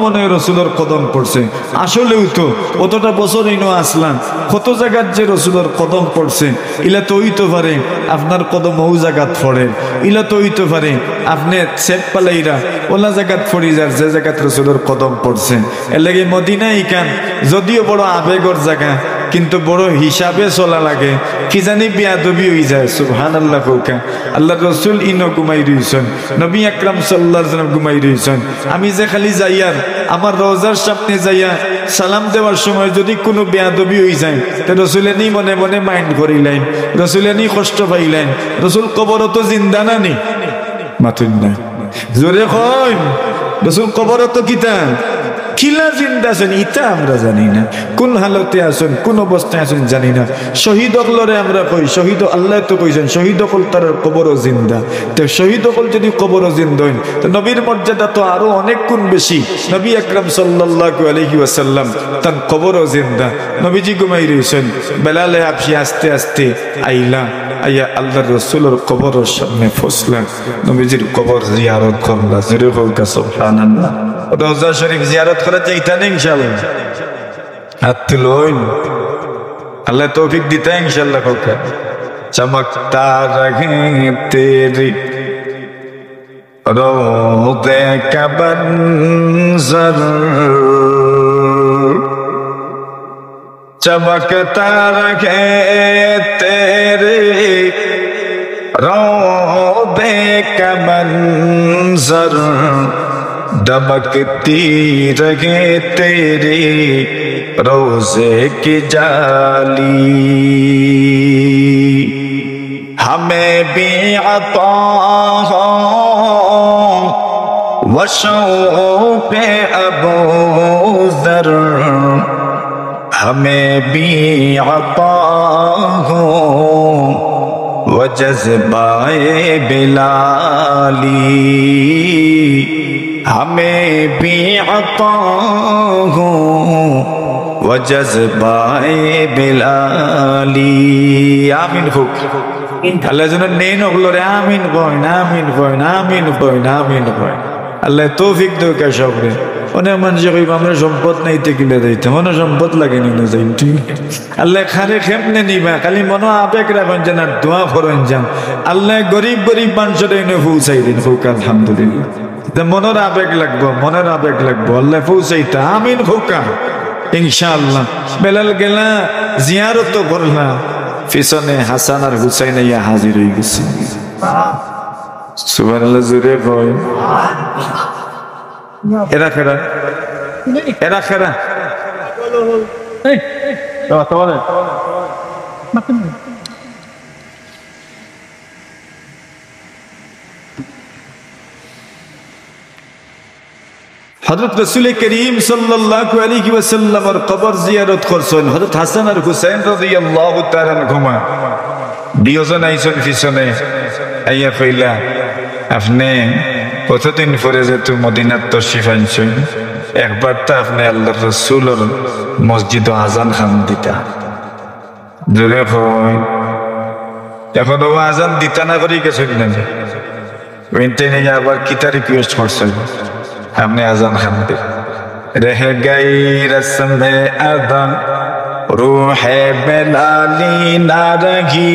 মনে হয় রসুলের কদম পড়ছে। আসলেও তো অতটা বছর ইনো আসলাম, কত জায়গার যে রসুলের কদম পড়ছে। ইলা তো হইতে পারে আপনার কদম ও জায়গাত পড়ে, ইলা তো হইতে পারে আপনি সেট পালাইরা ওলা জায়গাত পড়ি যার যে জায়গাত রসুলের কদম পড়ছে। এর লাগে মদিনা ইকান যদিও বড় আবেগর জায়গা, কিন্তু বড় হিসাবে চলা লাগে। কি জানি বেয়াদবি হয়ে যায়। সুবহানাল্লাহ। কৌকা আল্লাহ রসুল ইনো ঘুমাই রইছেন, নবী আকরাম সাল্লাল্লাহু আলাইহি ওয়াসাল্লাম ঘুমাই রইছেন। আমি যে খালি যাইয়ার আমার রওজার সামনে যাইয়া সালাম দেওয়ার সময় যদি কোনো বেয়াদবি হয়ে যায় তো রসুলে নি মনে মনে মাইন্ড করিলেন, রসুলে নি কষ্ট পাইলেন। রসুল কবর তো জিন্দা না নি? মাতুন না জোরে কইন রসুল কবর তো কিতা কিলা জিন্দা আছেন ইটা আমরা জানি না। কোন হালতে আছেন, কোন অবস্থায় আছেন জানি না। শহীদ অকলরে আমরা কই, শহীদ আল্লাহ তো কইছেন শহীদ অকল তার কবরও জিন্দা। তো শহীদ অকল যদি কবরও জিন্দা হইন তো নবীর মর্যাদা তো আরো অনেক গুণ বেশি। নবী আকরাম সাল্লাল্লাহু আলাইহি ওয়াসাল্লাম তার কবরও জিন্দা। নবীজি ঘুমাই রইছেন, বেলালে আপসি আস্তে আস্তে আইলা আইয়া আল্লাহর রাসূলের কবরের সামনে ফসলা, নবীজির কবর জিয়ারত করলা। জোরে কওয়া সুবহানাল্লাহ। রওজা শরীফ জিয়ারত করা যাইতা না ইনশাআল্লাহ? হাত তুলুন, আল্লাহ তৌফিক দিতা ইনশাআল্লাহ। কোকা চমকতা রহে তেরি রওজে কা মনজর, চমকতা রহে তেরে রওজে কা মনজর, दमकती रहे तेरे रोजे की जाली। हमें भी अता हो वशौक़ अबू ज़र, हमें भी अता हो वजज़बाए बिलाली, हमें भी अता हो वजज़बाए बिलाली। आमीन हो আল্লাহ যেন নেই নগলরে আমিন কইন, আমিন কইন, আমিন কইন, আমিন কইন। আল্লাহ তৌফিক দেয় সবরে। অনেক মানুষ কইব আমরা সম্পদ নাইতে কিলে যাইতে মনে সম্পদ লাগেনি না যাই ঠিক আল্লাহ খারে খেমনে নিবা খালি মনে আবেগ রাখেন যেন আর দোয়া করেন যান আল্লাহ গরিব গরিব মানুষের এনে পৌঁছাই দিন হোক আলহামদুলিল্লাহ মনের আবেগ লাগবো আল্লাহ পৌঁছাইতা আমিন হোকা ইনশাআল্লাহ বেলাল গেলা জিয়ারত করলা পিছনে হাসান আর হুসাইন ইয়া হাজির হয়ে গেছে সুবহানাল্লাহ জোরে কয় এরা খেরা হযরত রাসূল করিম সাল্লাল্লাহু আলাইহি ওয়াসাল্লামের কবর জিয়ারত করছেন হযরত হাসান আর হুসাইন রাদিয়াল্লাহু তাআলা আনহুমা দুইজন আইছেন পিছনে আইয়া কইলা আপনি কতদিন পরে যেহেতু মদিনাত তশরিফ আনছেন একবার তো আপনি আল্লাহর রাসূলের মসজিদে আজান খান দিতা জোরে কই এখন ও আজান দিতা না করি গেছেন না ওইতে নিয়ে আবার কিতা রিকোয়েস্ট করছেন আপনি আজান খান দে রহ গই রসমে আযান রূহে বেলালি না রহি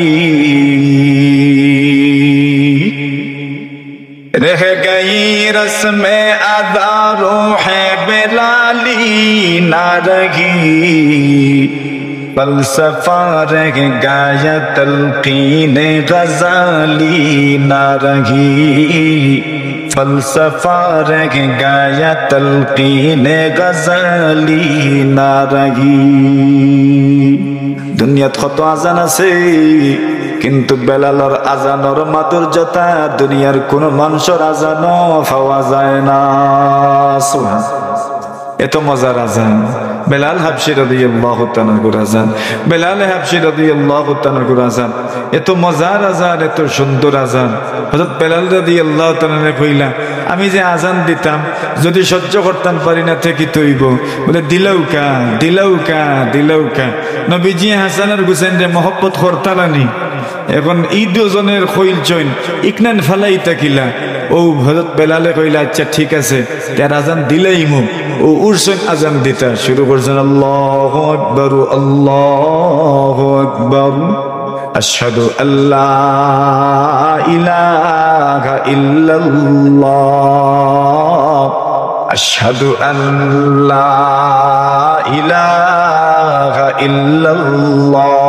रह गई रस्मे अदा रूहे बेलाली ना रही फलसफा रह गया तलकीन गजाली ना रही फलसफा रह गया तलकीन गजाली ना रही दुनियात कत आजान আছে কিন্তু বেলালের আজানের মাধুর্যতা দুনিয়ার কোন মানুষের আজানও পাওয়া যায় না এত মজার আজান বেলাল হাবশী রাদিয়াল্লাহু তাআলা আজান বেলাল হাবশী রাদিয়াল্লাহু তাআলা আজান এত মজার আজান এত সুন্দর আজান হযরত বেলাল রাদিয়াল্লাহু তাআলা কইলা আমি যে আজান দিতাম যদি সহ্য করতাম পারি না থেকে তৈব বলে দিলাউকা নবীজি হাসান আর হুসাইনের মহব্বত করতালানি এখন এই দুজনের খইল চইন ইকনান ফালাই তাকিলা ও হযরত বেলালে কইলা আচ্ছা ঠিক আছে তার আজান দিলেই মু ও উরসন আজান দিতা শুরু করছেন আল্লাহু আকবার আশহাদু আল্লা ইলাহা ইল্লাল্লাহ আশহাদু আল্লা ইলাহা ইল্লাল্লাহ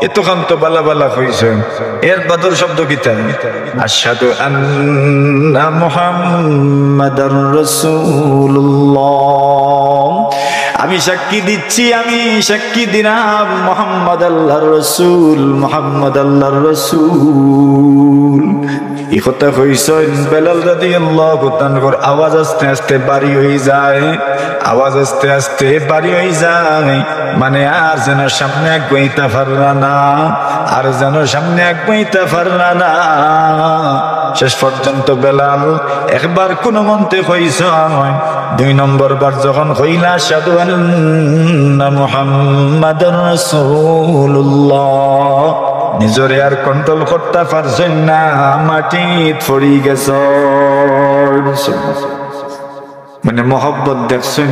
এতক্ষণ তো বালা বালা হয়েছে এর বাদর শব্দ কিতা আশহাদু আন্না মুহাম্মাদার রাসূলুল্লাহ আমি সাক্ষী দিচ্ছি আমি সাক্ষী দিলাম মুহাম্মদ আল্লাহর রাসূল এই কথা কইছেন বেলাল রাদিয়াল্লাহু তাআলার আওয়াজ আস্তে আস্তে বাড়ি হয়ে যায় মানে আর যেন সামনে আগাইতে পারলা না শেষ পর্যন্ত বেলাল একবার কোন মন্তে কইছ দুই নম্বর বার যখন কইলা আশহাদু আন্না মুহাম্মাদার রাসূলুল্লাহ নিজরে আর কন্ট্রোল করতে পারছেন না মাটিত পড়ি গেছ মানে মহব্বত দেখছেন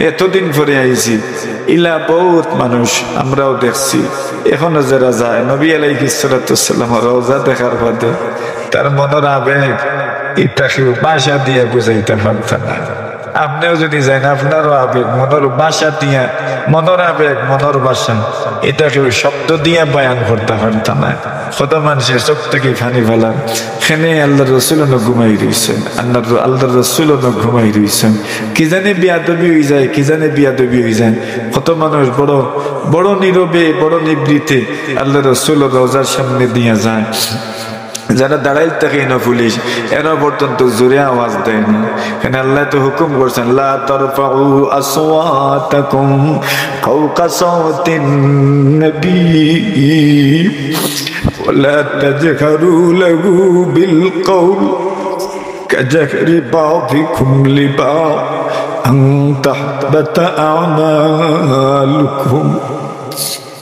এতদিন পরে আইছি ইলা বহুত মানুষ আমরাও দেখছি এখনো যারা যায় নবী আলাইহিস সালাতু ওয়াসসালাম রওজা দেখার পরে তার মনের আবেগ এটাকে ভাষা দিয়ে বুঝাইতে পারতেন না আপনিও যদি যান আপনারও আবেগ মনের ভাষা দিয়া মনের আবেগ মনের ভাষা এটাকে শব্দ দিয়ে বয়ান করতে পারতেন না কত মানুষের চোখ থেকে ফানি ফেলান খেনে আল্লাহর রাসূল ঘুমাই রয়েছেন আল্লাহর রাসূল ঘুমাই রয়েছেন কি জানে বিয়াদবি হয়ে যায় কত মানুষ বড় বড় নীরবে বড় নিবৃতে আল্লাহর রাসূল রওজার সামনে দিয়ে যায় যারা দাঁড়াই থাকে না পুলিশ এরা পর্যন্ত জোরে আওয়াজ দেয় না এখানে আল্লাহ তো হুকুম করছেন লা তারফাউ আসওয়াতাকুম ফাওকা সাওতিন নবী ওয়ালা তাজহারু লাহু বিল কওল কাজহরি বাযিকুম লিবা'দ আন তাহবাতা আমালুকুম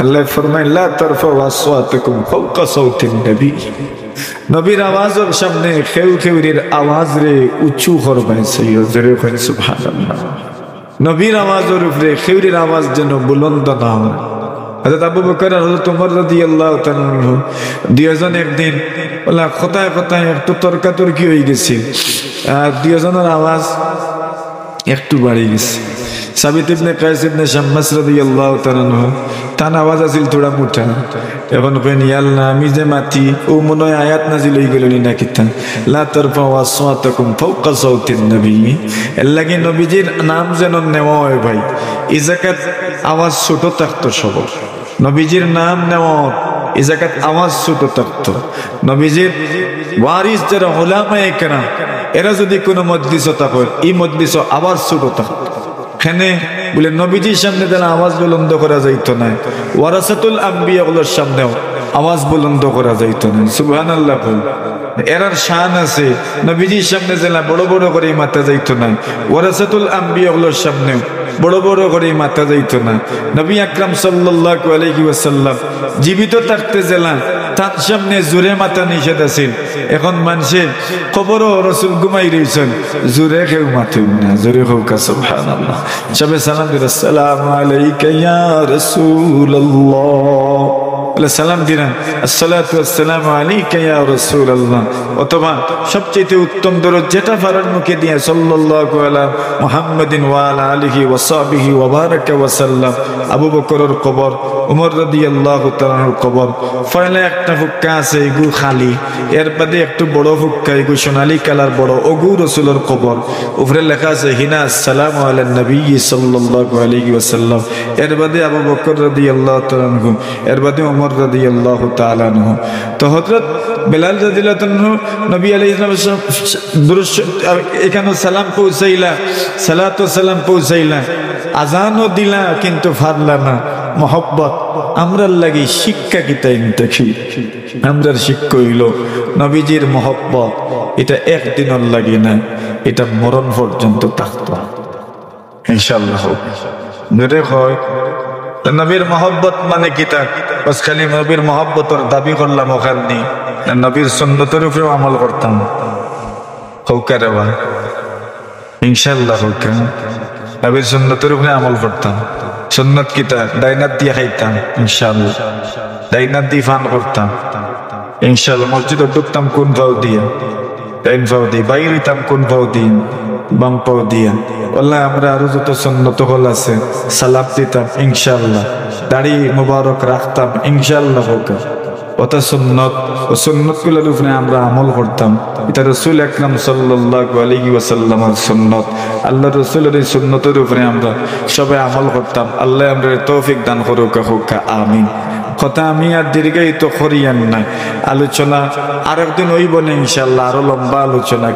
আল্লাহ ফরমায় লা তারফাউ আসওয়াতাকুম ফাওকা সাওতিন নবী নবীর আওয়াজের সামনে খেউ খেউরির আওয়াজ রে উঁচু করবাইছে জোরে কই সুবহানাল্লাহ। নবীর আওয়াজের উপরে খেউরির আওয়াজ যেন বুলন্দ না হয়। হযরত আবু বকর আর হযরত ওমর রাদিয়াল্লাহু তাআলা দুইজন একদিন ওলা কথায় কথায় একটু তর্কাতর্কি হয়ে গেছে, আর দুইজনের আওয়াজ একটু বাড়ি গেছে। সাবিত ইবনে কায়েস ইবনে শাম্মাস রাদিয়াল্লাহু তাআলা তার আওয়াজ আছিল থোড়া মুঠা। এখন কইন ইয়া আল্লাহ আমি যে মাতি ও মনে হয় আয়াত নাজিল হই গেল না কিতা লা তারফাউ আসওয়াতাকুম ফাওকা সাউতিন নবী। এর লাগি নবীজির নাম যেন নেওয়া হয় ভাই, এই জায়গাত আওয়াজ ছোট থাকতো সবার। নবীজির নাম নেওয়া এই জায়গাত আওয়াজ ছোট থাকতো। নবীজির ওয়ারিস যারা উলামায়ে কেরাম এরা যদি কোনো মজলিসে থাকে এই মজলিসে আওয়াজ ছোট থাকতো। এখানে বলে নবীজির সামনে যেন আওয়াজ বুলন্দ করা যাইতো না, ওয়ারাসাতুল আম্বিয়া গুলোর সামনেও আওয়াজ বুলন্দ করা যাইতো না। সুবহানাল্লাহ। এরার শান আছে, নবীজির সামনে যেন বড় বড় করে মাথা যাইতো না, ওয়ারাসাতুল আম্বিয়া গুলোর সামনেও বড় বড় করে মাথা যাইতো না। নবী আকরাম সাল্লাল্লাহু আলাইহি ওয়াসাল্লাম জীবিত থাকতে জেলা তার সামনে জোরে মাথা নিষেধ আছিল। এখন মানুষে কবরও রাসূল ঘুমাই রইছেন, জোরে কেউ মাথুন না, জোরে হোক সুবহানাল্লাহ। সবে সালাম দিন আসসালামু আলাইকা ইয়া রাসূলুল্লাহ, বলে সালাম দিলেন আসসালাতু ওয়াসসালামু আলাইকা ইয়া রাসূলুল্লাহ। অথবা সবচেয়ে উত্তম দরুদ যেটা ফারার মুখে দিয়ে সাল্লাল্লাহু আলা মুহাম্মাদিন ওয়া আলা আলিহি ওয়া সাহবিহি ওয়া বারাকা ওয়া সাল্লাম। আবু বকরের কবর, ওমর রাদিয়াল্লাহু তাআলার কবর, ফয়লা একটা ফুক্কা আছে এগু খালি, এর বাদে একটু বড় ফুক্কা এগু সোনালী কালার বড় ওগু রাসূলের কবর, উপরে লেখা আছে হিনা আসসালামু আলান নবী সাল্লাল্লাহু আলাইহি ওয়াসাল্লাম। এর বাদে আবু বকর রাদিয়াল্লাহু তাআলা আনহু, এর বাদে ওমর রাদিয়াল্লাহু তাআলা আনহু। তো হযরত বেলাল রাদিয়াল্লাহু আনহু নবী আলাইহিস সালাম দুরূদ এখানে সালাম পৌঁছাইলা, সালাতু সালাম পৌঁছাইলা, আজানও দিলা কিন্তু ফারলা না। মোহব্বত আমরার লাগি শিক্ষা কিতাই দেখি, আমরার শিক্ষা হইল নবীজির মোহব্বত এটা একদিনের লাগি না, এটা মরণ পর্যন্ত থাকতো ইনশাআল্লাহ। ধরে হয় নবীর মোহব্বত মানে কিতা বাস খালি নবীর মোহব্বতের দাবি করলাম ওখানে, নবীর সুন্নতের উপরেও আমল করতাম হৌকা রেবা ইনশাআল্লাহ। হৌকা নবীর সুন্নতের উপরে আমল করতাম। সুন্নত কিতা ডাইনাত দিয়ে খাইতাম ইনশাআল্লাহ, ডাইনাত দিয়ে ফান করতাম ইনশাআল্লাহ। মসজিদে ঢুকতাম কোন পাও দিয়ে, ডাইন পাও দিয়ে, বাইরে হইতাম কোন পাও দিয়ে, বাম পাও দিয়ে। আল্লাহ আমরা আরো যত সুন্নত হল আছে সালাম দিতাম ইনশাআল্লাহ, দাড়ি মুবারক রাখতাম ইনশাআল্লাহ। হোকা ওটা সুন্নত, ও সুন্নত গুলোর উপরে আমরা আমল করতাম। এটা রাসূল আকরাম সাল্লাল্লাহু আলাইহি ওয়াসাল্লামের সুন্নত। আল্লাহ রাসূলের এই সুন্নতের উপরে আমরা সবাই আমল করতাম। আল্লাহ আমাদের তৌফিক দান করুক, হোকা আমিন। কথা আমি আর দীর্ঘায়িত করিয়ান না, আলোচনা আরেকদিন হইব না ইনশাআল্লাহ, আরো লম্বা আলোচনা।